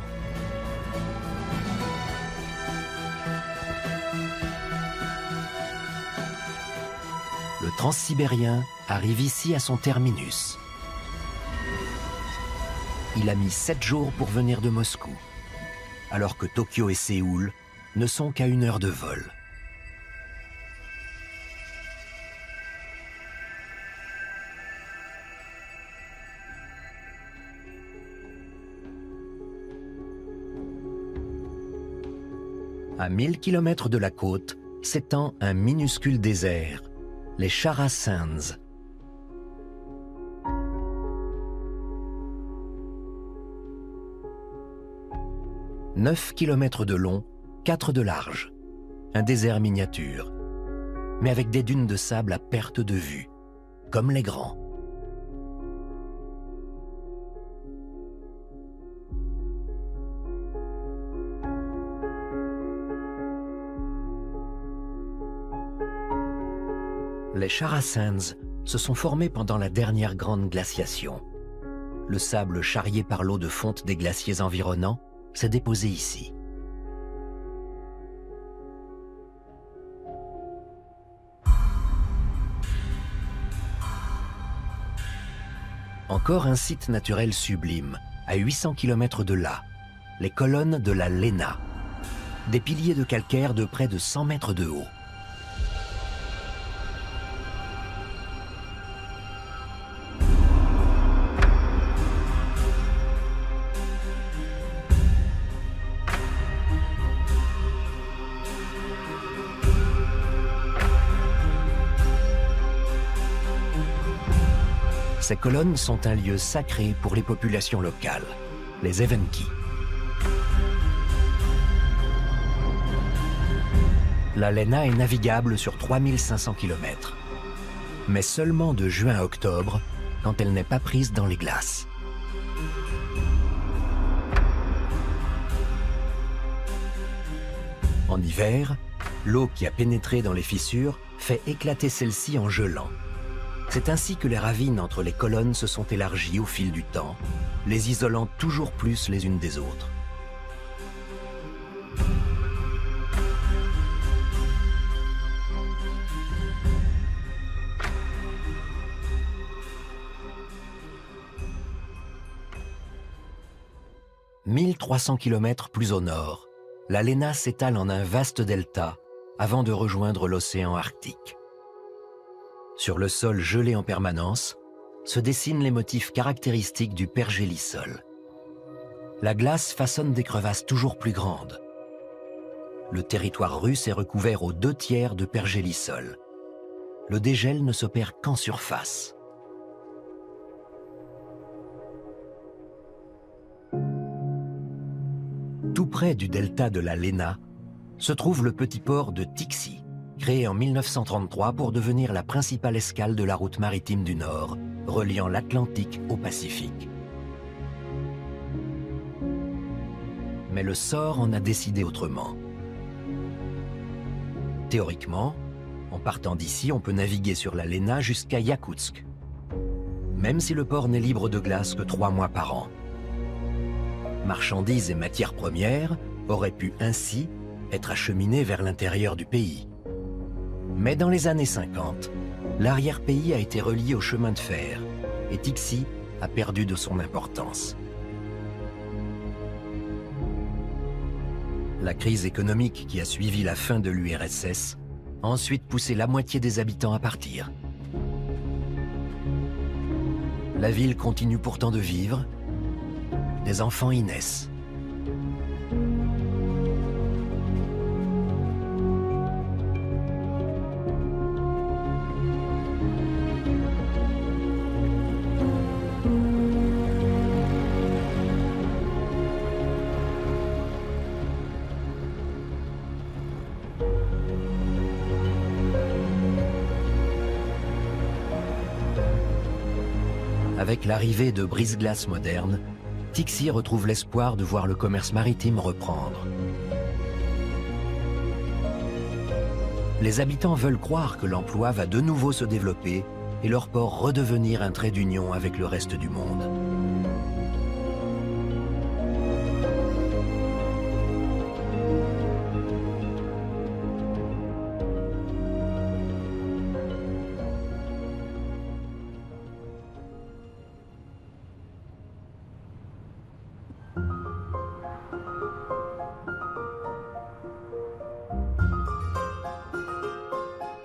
Le transsibérien arrive ici à son terminus. Il a mis 7 jours pour venir de Moscou, alors que Tokyo et Séoul ne sont qu'à 1 heure de vol. À 1000 km de la côte s'étend un minuscule désert, les Chara Sands. « 9 km de long, 4 de large. Un désert miniature, mais avec des dunes de sable à perte de vue, comme les grands. Les Chara Sands se sont formés pendant la dernière grande glaciation. Le sable charrié par l'eau de fonte des glaciers environnants s'est déposé ici. Encore un site naturel sublime, à 800 km de là, les colonnes de la Léna, des piliers de calcaire de près de 100 mètres de haut. Ces colonnes sont un lieu sacré pour les populations locales, les Evenki. La Léna est navigable sur 3500 km, mais seulement de juin à octobre, quand elle n'est pas prise dans les glaces. En hiver, l'eau qui a pénétré dans les fissures fait éclater celles-ci en gelant. C'est ainsi que les ravines entre les colonnes se sont élargies au fil du temps, les isolant toujours plus les unes des autres. « 1300 km plus au nord, la Léna s'étale en un vaste delta avant de rejoindre l'océan Arctique. Sur le sol gelé en permanence, se dessinent les motifs caractéristiques du pergélisol. La glace façonne des crevasses toujours plus grandes. Le territoire russe est recouvert aux 2 tiers de pergélisol. Le dégel ne s'opère qu'en surface. Tout près du delta de la Léna se trouve le petit port de Tixi, créé en 1933 pour devenir la principale escale de la route maritime du Nord, reliant l'Atlantique au Pacifique. Mais le sort en a décidé autrement. Théoriquement, En partant d'ici, on peut naviguer sur la Lena jusqu'à Yakoutsk, même si le port n'est libre de glace que 3 mois par an. Marchandises et matières premières auraient pu ainsi être acheminées vers l'intérieur du pays. Mais dans les années 50, l'arrière-pays a été relié au chemin de fer et Tixi a perdu de son importance. La crise économique qui a suivi la fin de l'URSS a ensuite poussé la moitié des habitants à partir. La ville continue pourtant de vivre, des enfants y naissent. Avec l'arrivée de brise-glace modernes, Tixi retrouve l'espoir de voir le commerce maritime reprendre. Les habitants veulent croire que l'emploi va de nouveau se développer et leur port redevenir un trait d'union avec le reste du monde.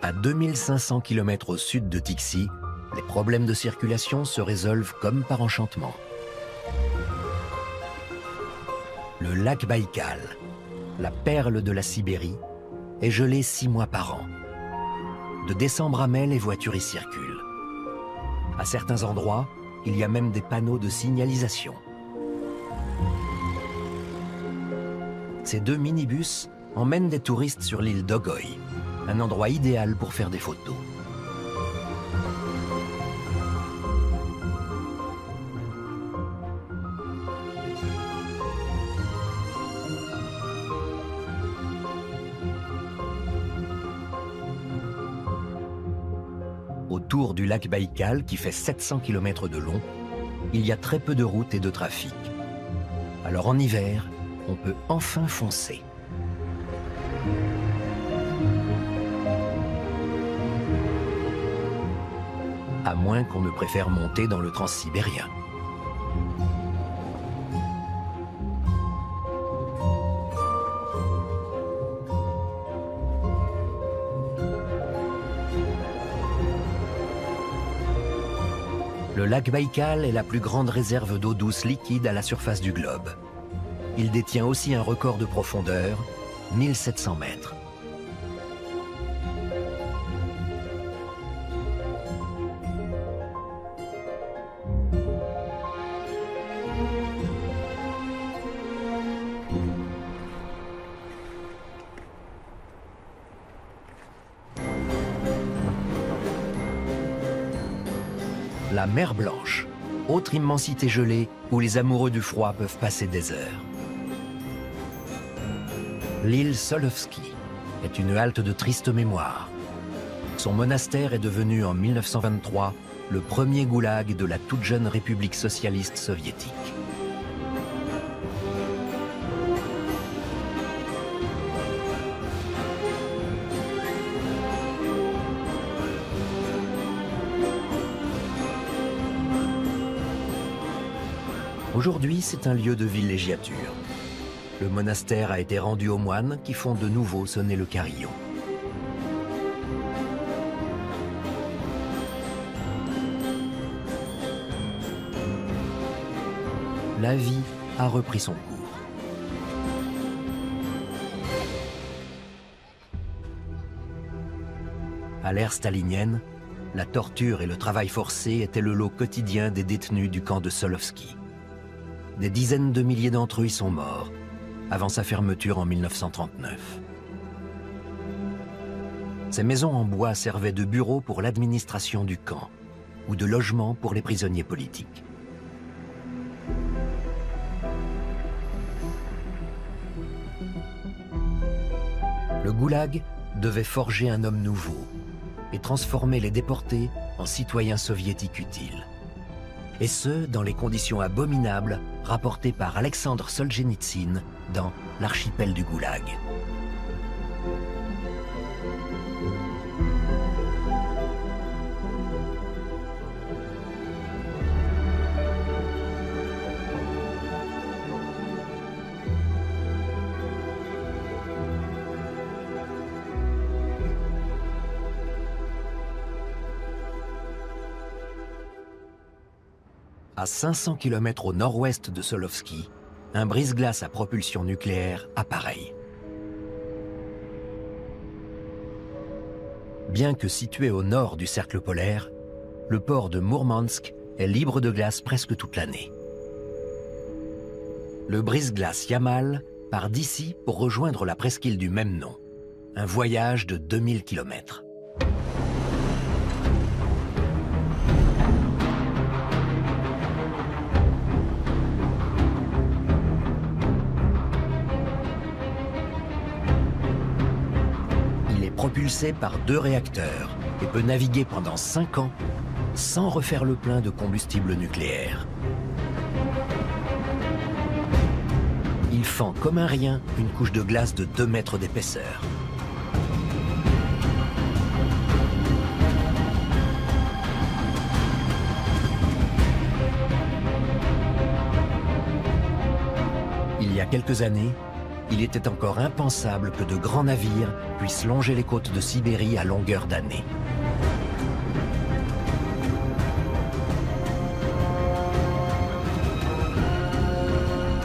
À 2500 km au sud de Tixi, les problèmes de circulation se résolvent comme par enchantement. Le lac Baïkal, la perle de la Sibérie, est gelé 6 mois par an. De décembre à mai, les voitures y circulent. À certains endroits, il y a même des panneaux de signalisation. Ces 2 minibus emmènent des touristes sur l'île d'Ogoï, un endroit idéal pour faire des photos. Autour du lac Baïkal, qui fait 700 km de long, il y a très peu de routes et de trafic. Alors en hiver, on peut enfin foncer. À moins qu'on ne préfère monter dans le transsibérien. Le lac Baïkal est la plus grande réserve d'eau douce liquide à la surface du globe. Il détient aussi un record de profondeur, 1700 mètres. La mer Blanche, autre immensité gelée où les amoureux du froid peuvent passer des heures. L'île Solovski est une halte de triste mémoire. Son monastère est devenu en 1923 le premier goulag de la toute jeune République socialiste soviétique. Aujourd'hui, c'est un lieu de villégiature. Le monastère a été rendu aux moines qui font de nouveau sonner le carillon. La vie a repris son cours. À l'ère stalinienne, la torture et le travail forcé étaient le lot quotidien des détenus du camp de Solovki. Des dizaines de milliers d'entre eux y sont morts, avant sa fermeture en 1939. Ces maisons en bois servaient de bureaux pour l'administration du camp ou de logement pour les prisonniers politiques. Le goulag devait forger un homme nouveau, et transformer les déportés en citoyens soviétiques utiles. Et ce, dans les conditions abominables rapportées par Alexandre Solzhenitsyn dans L'archipel du Goulag. À 500 km au nord-ouest de Solovki, un brise-glace à propulsion nucléaire appareille. Bien que situé au nord du cercle polaire, le port de Mourmansk est libre de glace presque toute l'année. Le brise-glace Yamal part d'ici pour rejoindre la presqu'île du même nom, un voyage de 2000 km. Propulsé par 2 réacteurs et peut naviguer pendant 5 ans sans refaire le plein de combustible nucléaire. Il fend comme un rien une couche de glace de 2 mètres d'épaisseur. Il y a quelques années, il était encore impensable que de grands navires puissent longer les côtes de Sibérie à longueur d'année.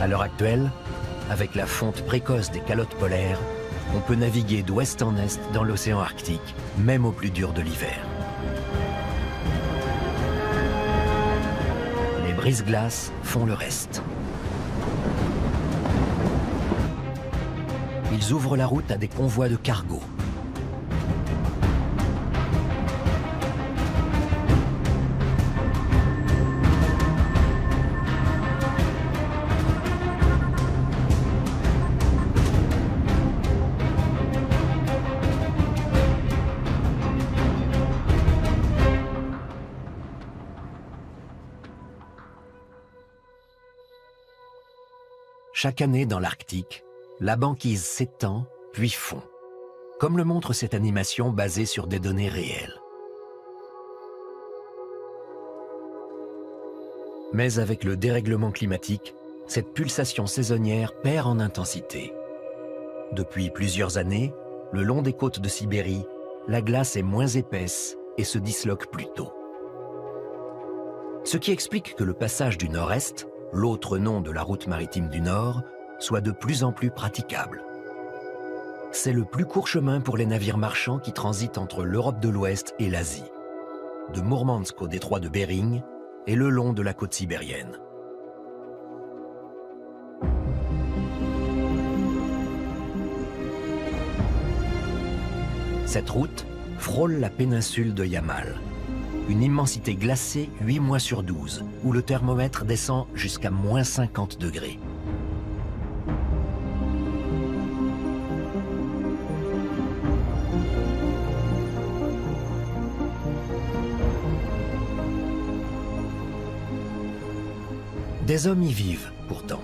À l'heure actuelle, avec la fonte précoce des calottes polaires, on peut naviguer d'ouest en est dans l'océan Arctique, même au plus dur de l'hiver. Les brise-glaces font le reste. Ils ouvrent la route à des convois de cargo. Chaque année dans l'Arctique, la banquise s'étend puis fond, comme le montre cette animation basée sur des données réelles. Mais avec le dérèglement climatique, cette pulsation saisonnière perd en intensité. Depuis plusieurs années, le long des côtes de Sibérie, la glace est moins épaisse et se disloque plus tôt. Ce qui explique que le passage du Nord-Est, l'autre nom de la route maritime du Nord, soit de plus en plus praticable. C'est le plus court chemin pour les navires marchands qui transitent entre l'Europe de l'Ouest et l'Asie, de Mourmansk au détroit de Bering et le long de la côte sibérienne. Cette route frôle la péninsule de Yamal, une immensité glacée 8 mois sur 12, où le thermomètre descend jusqu'à moins 50 degrés. Des hommes y vivent, pourtant.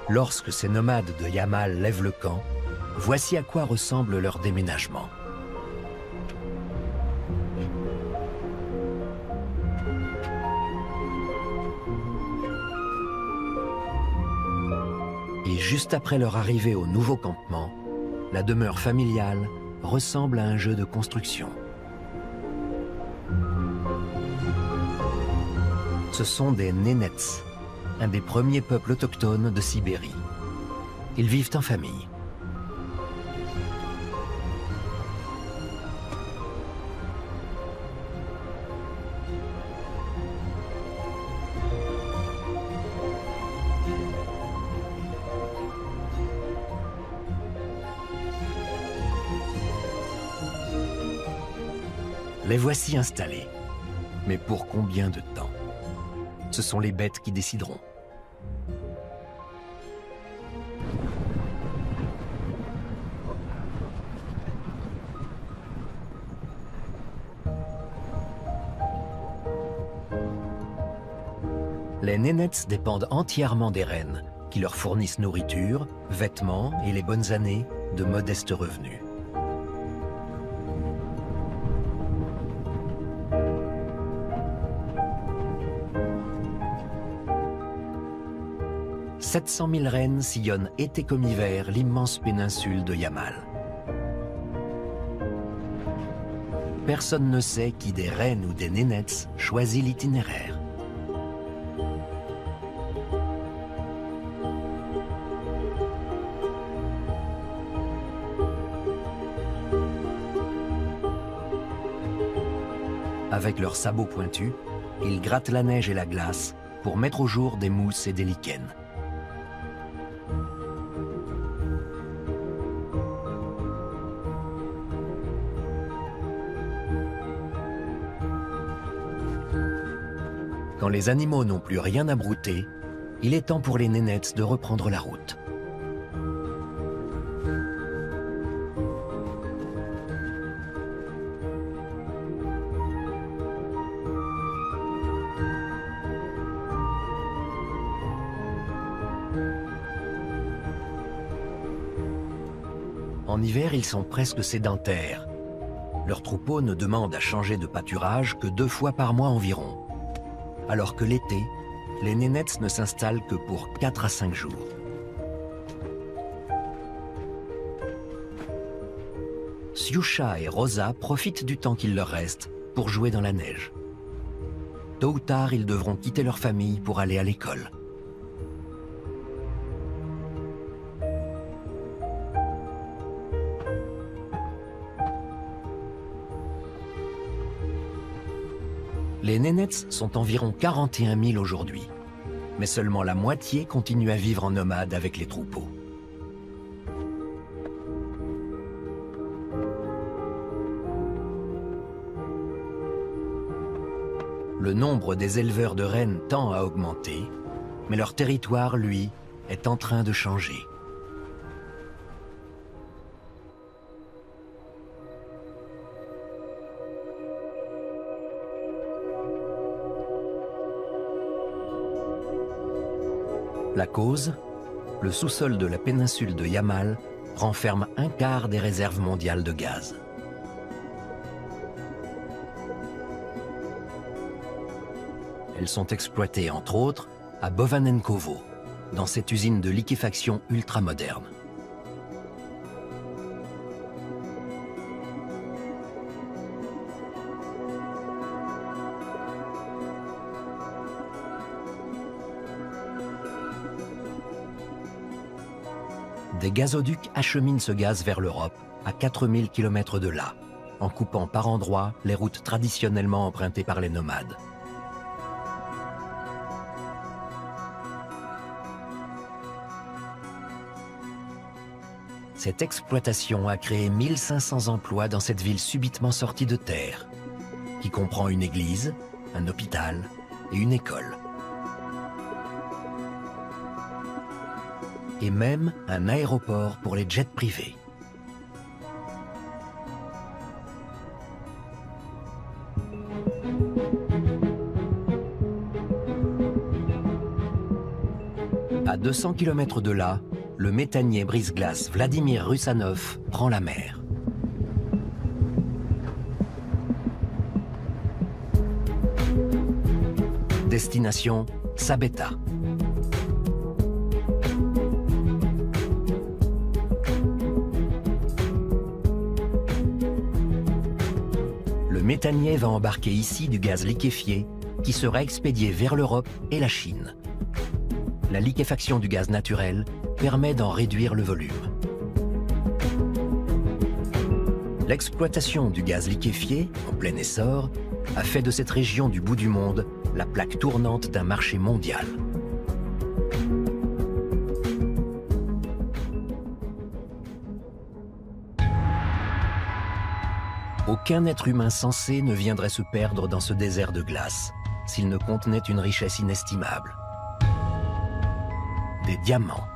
Lorsque ces nomades de Yamal lèvent le camp, voici à quoi ressemble leur déménagement. Et juste après leur arrivée au nouveau campement, la demeure familiale ressemble à un jeu de construction. Ce sont des Nénets, un des premiers peuples autochtones de Sibérie. Ils vivent en famille. Les voici installés. Mais pour combien de temps? Ce sont les bêtes qui décideront. Les nénets dépendent entièrement des reines, qui leur fournissent nourriture, vêtements et les bonnes années de modestes revenus. « 700 000 reines sillonnent été comme hiver l'immense péninsule de Yamal. Personne ne sait qui des reines ou des nénets choisit l'itinéraire. Avec leurs sabots pointus, ils grattent la neige et la glace pour mettre au jour des mousses et des lichens. Quand les animaux n'ont plus rien à brouter, il est temps pour les nénettes de reprendre la route. En hiver, ils sont presque sédentaires. Leur troupeau ne demande à changer de pâturage que 2 fois par mois environ. Alors que l'été, les nénettes ne s'installent que pour 4 à 5 jours. Sioucha et Rosa profitent du temps qu'il leur reste pour jouer dans la neige. Tôt ou tard, ils devront quitter leur famille pour aller à l'école. Les nénettes sont environ 41 000 aujourd'hui, mais seulement la moitié continue à vivre en nomade avec les troupeaux. Le nombre des éleveurs de rennes tend à augmenter, mais leur territoire, lui, est en train de changer. La cause, le sous-sol de la péninsule de Yamal renferme un quart des réserves mondiales de gaz. Elles sont exploitées, entre autres, à Bovanenkovo, dans cette usine de liquéfaction ultramoderne. Des gazoducs acheminent ce gaz vers l'Europe, à 4000 km de là, en coupant par endroits les routes traditionnellement empruntées par les nomades. Cette exploitation a créé 1500 emplois dans cette ville subitement sortie de terre, qui comprend une église, un hôpital et une école. Et même un aéroport pour les jets privés. À 200 km de là, le méthanier brise-glace Vladimir Russanov prend la mer. Destination Sabeta. Le méthanier va embarquer ici du gaz liquéfié qui sera expédié vers l'Europe et la Chine. La liquéfaction du gaz naturel permet d'en réduire le volume. L'exploitation du gaz liquéfié, en plein essor, a fait de cette région du bout du monde la plaque tournante d'un marché mondial. Au Aucun être humain sensé ne viendrait se perdre dans ce désert de glace s'il ne contenait une richesse inestimable. Des diamants.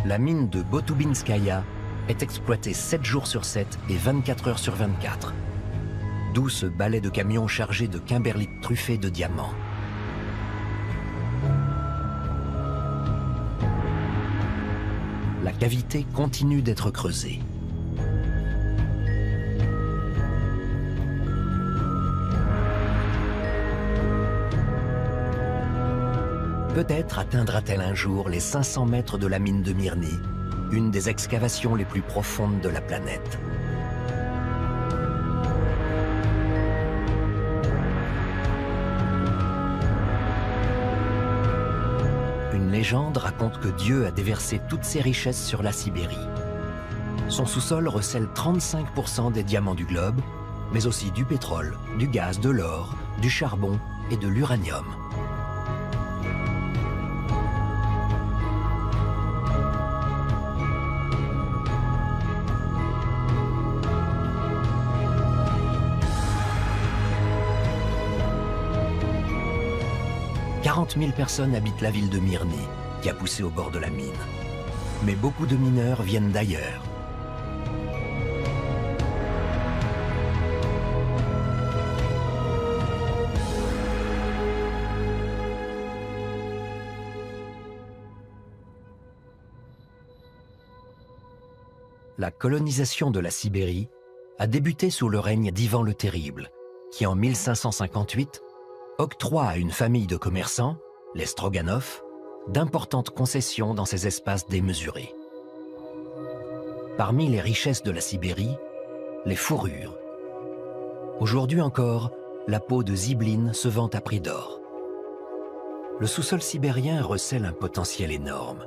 La mine de Botubinskaya est exploitée 7 jours sur 7 et 24 heures sur 24. D'où ce balai de camions chargés de kimberlites truffés de diamants. La cavité continue d'être creusée. Peut-être atteindra-t-elle un jour les 500 mètres de la mine de Mirny, une des excavations les plus profondes de la planète. Une légende raconte que Dieu a déversé toutes ses richesses sur la Sibérie. Son sous-sol recèle 35% des diamants du globe, mais aussi du pétrole, du gaz, de l'or, du charbon et de l'uranium. « 40 000 personnes habitent la ville de Mirny, qui a poussé au bord de la mine. Mais beaucoup de mineurs viennent d'ailleurs. La colonisation de la Sibérie a débuté sous le règne d'Ivan le Terrible, qui en 1558 octroie à une famille de commerçants, les Stroganov, d'importantes concessions dans ces espaces démesurés. Parmi les richesses de la Sibérie, les fourrures. Aujourd'hui encore, la peau de zibeline se vend à prix d'or. Le sous-sol sibérien recèle un potentiel énorme.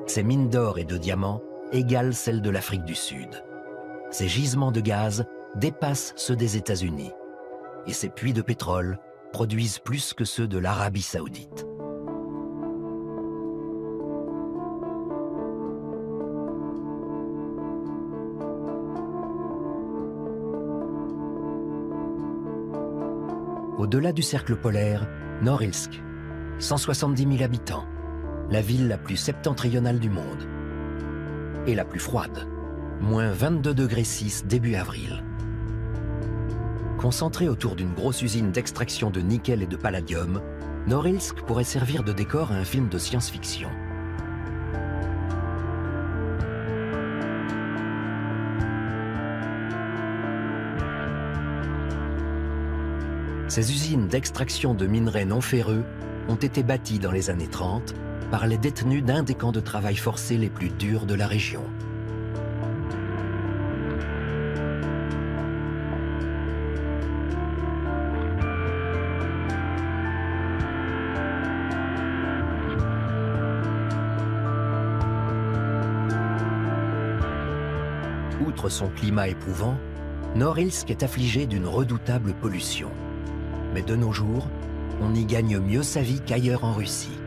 Ses mines d'or et de diamants égalent celles de l'Afrique du Sud. Ses gisements de gaz dépassent ceux des États-Unis. Et ses puits de pétrole produisent plus que ceux de l'Arabie saoudite. Au-delà du cercle polaire, Norilsk, 170 000 habitants, la ville la plus septentrionale du monde. Et la plus froide, moins 22 degrés 6 début avril. Concentré autour d'une grosse usine d'extraction de nickel et de palladium, Norilsk pourrait servir de décor à un film de science-fiction. Ces usines d'extraction de minerais non ferreux ont été bâties dans les années 30 par les détenus d'un des camps de travail forcés les plus durs de la région. Outre son climat éprouvant, Norilsk est affligé d'une redoutable pollution. Mais de nos jours, on y gagne mieux sa vie qu'ailleurs en Russie.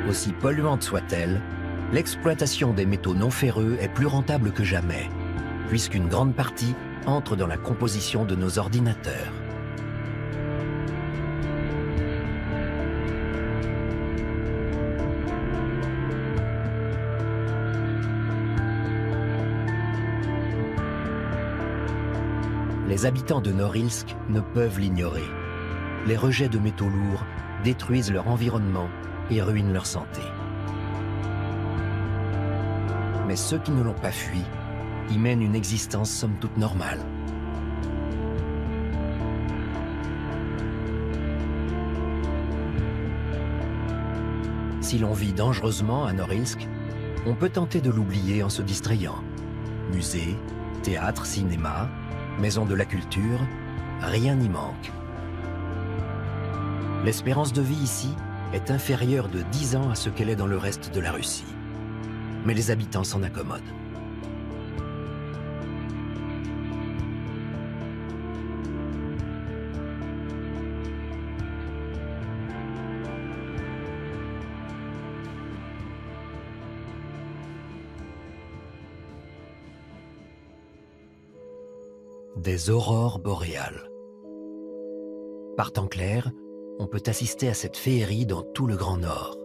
Aussi polluante soit-elle, l'exploitation des métaux non ferreux est plus rentable que jamais, puisqu'une grande partie entre dans la composition de nos ordinateurs. Les habitants de Norilsk ne peuvent l'ignorer. Les rejets de métaux lourds détruisent leur environnement et ruinent leur santé. Mais ceux qui ne l'ont pas fui y mènent une existence somme toute normale. Si l'on vit dangereusement à Norilsk, on peut tenter de l'oublier en se distrayant. Musées, théâtre, cinéma, maison de la culture, rien n'y manque. L'espérance de vie ici est inférieure de 10 ans à ce qu'elle est dans le reste de la Russie. Mais les habitants s'en accommodent. Des aurores boréales. Par temps clair, on peut assister à cette féerie dans tout le Grand Nord.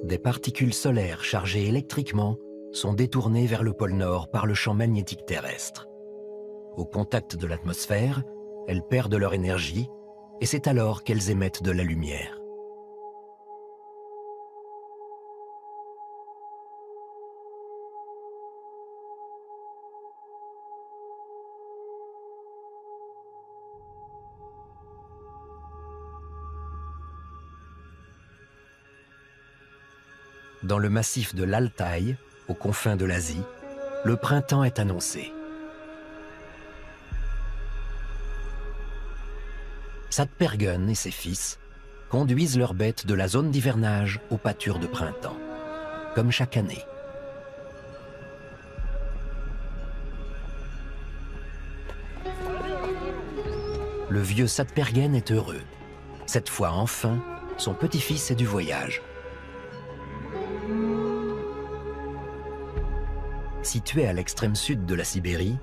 Des particules solaires chargées électriquement sont détournées vers le pôle Nord par le champ magnétique terrestre. Au contact de l'atmosphère, elles perdent leur énergie et c'est alors qu'elles émettent de la lumière. Dans le massif de l'Altaï, aux confins de l'Asie, le printemps est annoncé. Satpergun et ses fils conduisent leurs bêtes de la zone d'hivernage au pâture de printemps, comme chaque année. Le vieux Satpergun est heureux. Cette fois, enfin, son petit-fils est du voyage. Située à l'extrême sud de la Sibérie,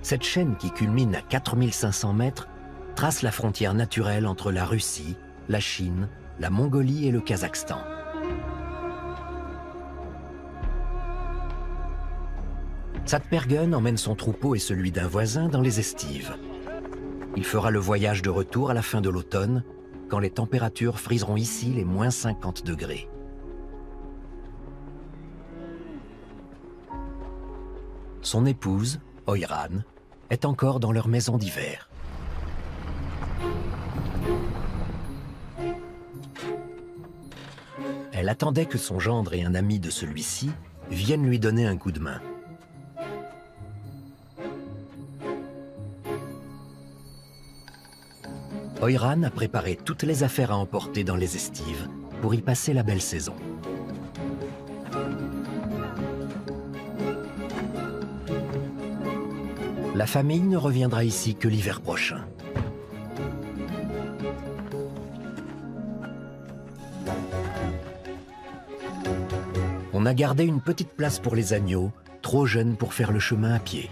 cette chaîne qui culmine à 4500 mètres trace la frontière naturelle entre la Russie, la Chine, la Mongolie et le Kazakhstan. Satpergun emmène son troupeau et celui d'un voisin dans les estives. Il fera le voyage de retour à la fin de l'automne, quand les températures friseront ici les moins 50 degrés. Son épouse, Oiran, est encore dans leur maison d'hiver. Elle attendait que son gendre et un ami de celui-ci viennent lui donner un coup de main. Oiran a préparé toutes les affaires à emporter dans les estives pour y passer la belle saison. La famille ne reviendra ici que l'hiver prochain. On a gardé une petite place pour les agneaux, trop jeunes pour faire le chemin à pied.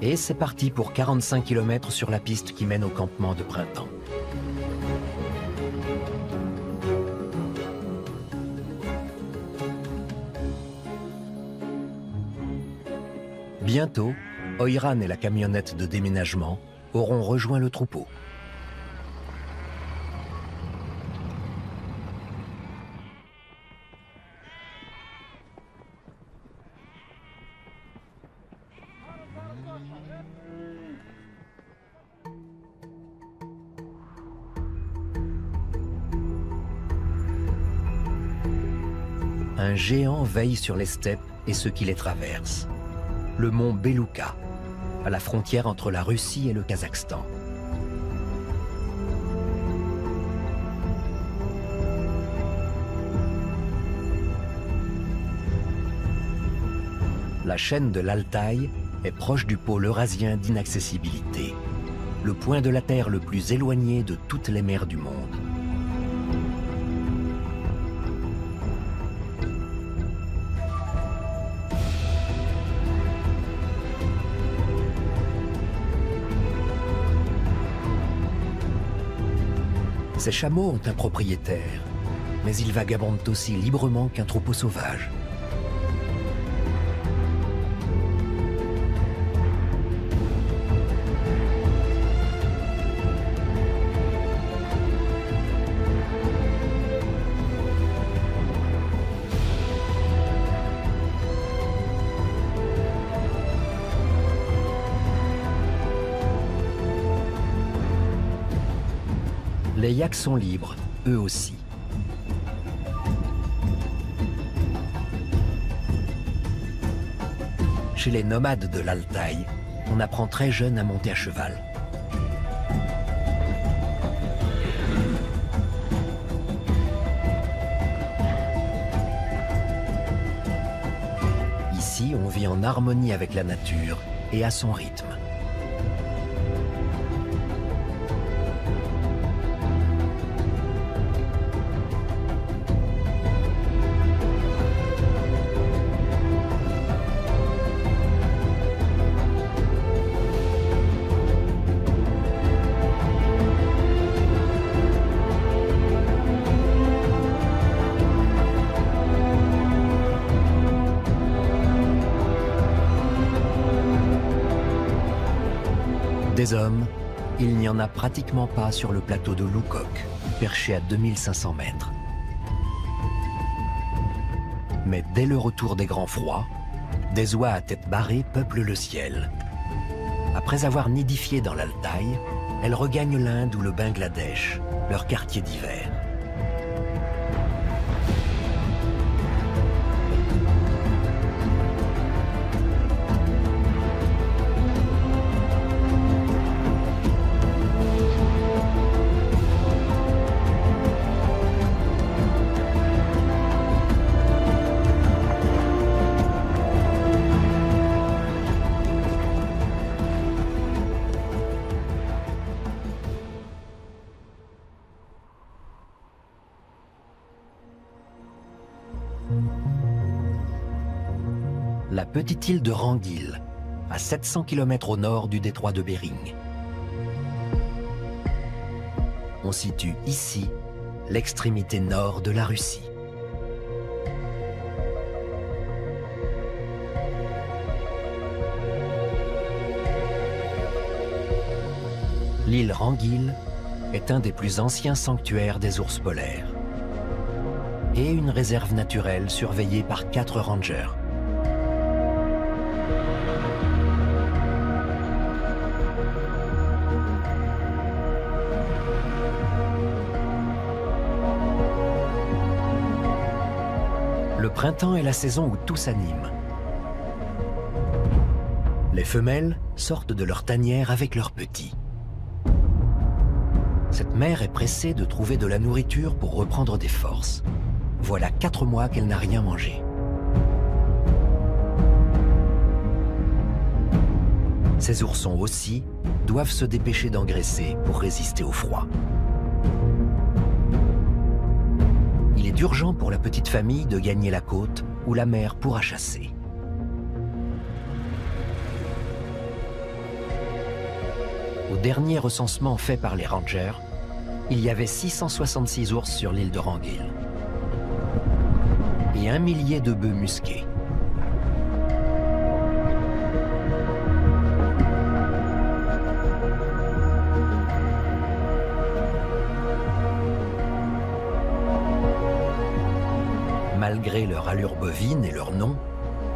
Et c'est parti pour 45 km sur la piste qui mène au campement de printemps. Bientôt, Oiran et la camionnette de déménagement auront rejoint le troupeau. Un géant veille sur les steppes et ceux qui les traversent. Le mont Belouka, à la frontière entre la Russie et le Kazakhstan. La chaîne de l'Altaï est proche du pôle eurasien d'inaccessibilité, le point de la Terre le plus éloigné de toutes les mers du monde. Ces chameaux ont un propriétaire, mais ils vagabondent aussi librement qu'un troupeau sauvage. Les yaks sont libres, eux aussi. Chez les nomades de l'Altaï, on apprend très jeune à monter à cheval. Ici, on vit en harmonie avec la nature et à son rythme. Des hommes, il n'y en a pratiquement pas sur le plateau de Loukok, perché à 2500 mètres. Mais dès le retour des grands froids, des oies à tête barrée peuplent le ciel. Après avoir nidifié dans l'Altaï, elles regagnent l'Inde ou le Bangladesh, leur quartier d'hiver. La petite île de Rangil, à 700 km au nord du détroit de Bering. On situe ici l'extrémité nord de la Russie. L'île Rangil est un des plus anciens sanctuaires des ours polaires et une réserve naturelle surveillée par 4 rangers. Le printemps est la saison où tout s'anime. Les femelles sortent de leur tanière avec leurs petits. Cette mère est pressée de trouver de la nourriture pour reprendre des forces. Voilà 4 mois qu'elle n'a rien mangé. Ces oursons aussi doivent se dépêcher d'engraisser pour résister au froid. Il est urgent pour la petite famille de gagner la côte où la mer pourra chasser. Au dernier recensement fait par les rangers, il y avait 666 ours sur l'île de Rangil et 1 millier de bœufs musqués. Malgré leur allure bovine et leur nom,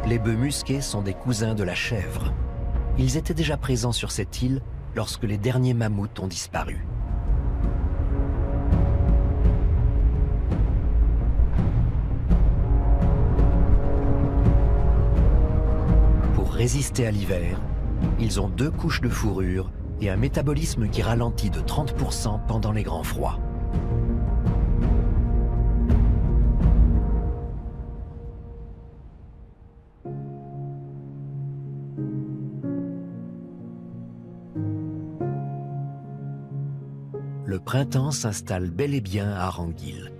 les bœufs musqués sont des cousins de la chèvre. Ils étaient déjà présents sur cette île lorsque les derniers mammouths ont disparu. Pour résister à l'hiver, ils ont 2 couches de fourrure et un métabolisme qui ralentit de 30% pendant les grands froids. Le printemps s'installe bel et bien à Rangil.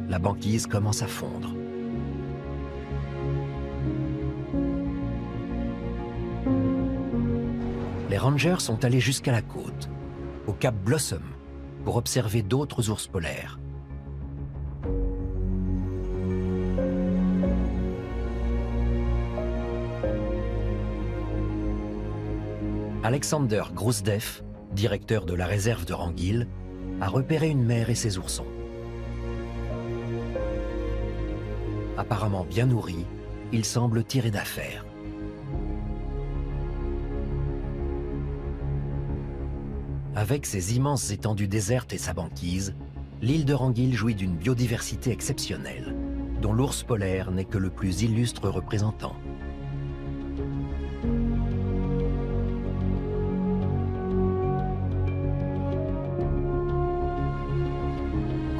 La banquise commence à fondre. Les rangers sont allés jusqu'à la côte, au cap Blossom, pour observer d'autres ours polaires. Alexander Grousdev, directeur de la réserve de Rangil, a repéré une mère et ses oursons. Apparemment bien nourris, ils semblent tirer d'affaire. Avec ses immenses étendues désertes et sa banquise, l'île de Rangil jouit d'une biodiversité exceptionnelle, dont l'ours polaire n'est que le plus illustre représentant.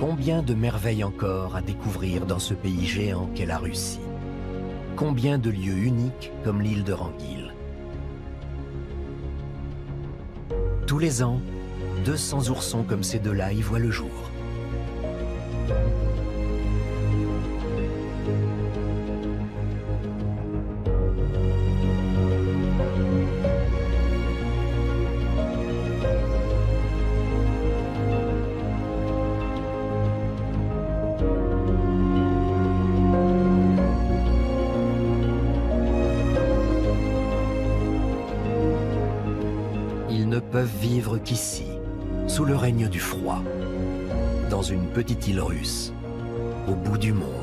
Combien de merveilles encore à découvrir dans ce pays géant qu'est la Russie? Combien de lieux uniques comme l'île de Rangil? Tous les ans, 200 oursons comme ces deux-là y voient le jour. Ils ne peuvent vivre qu'ici, sous le règne du froid, dans une petite île russe, au bout du monde.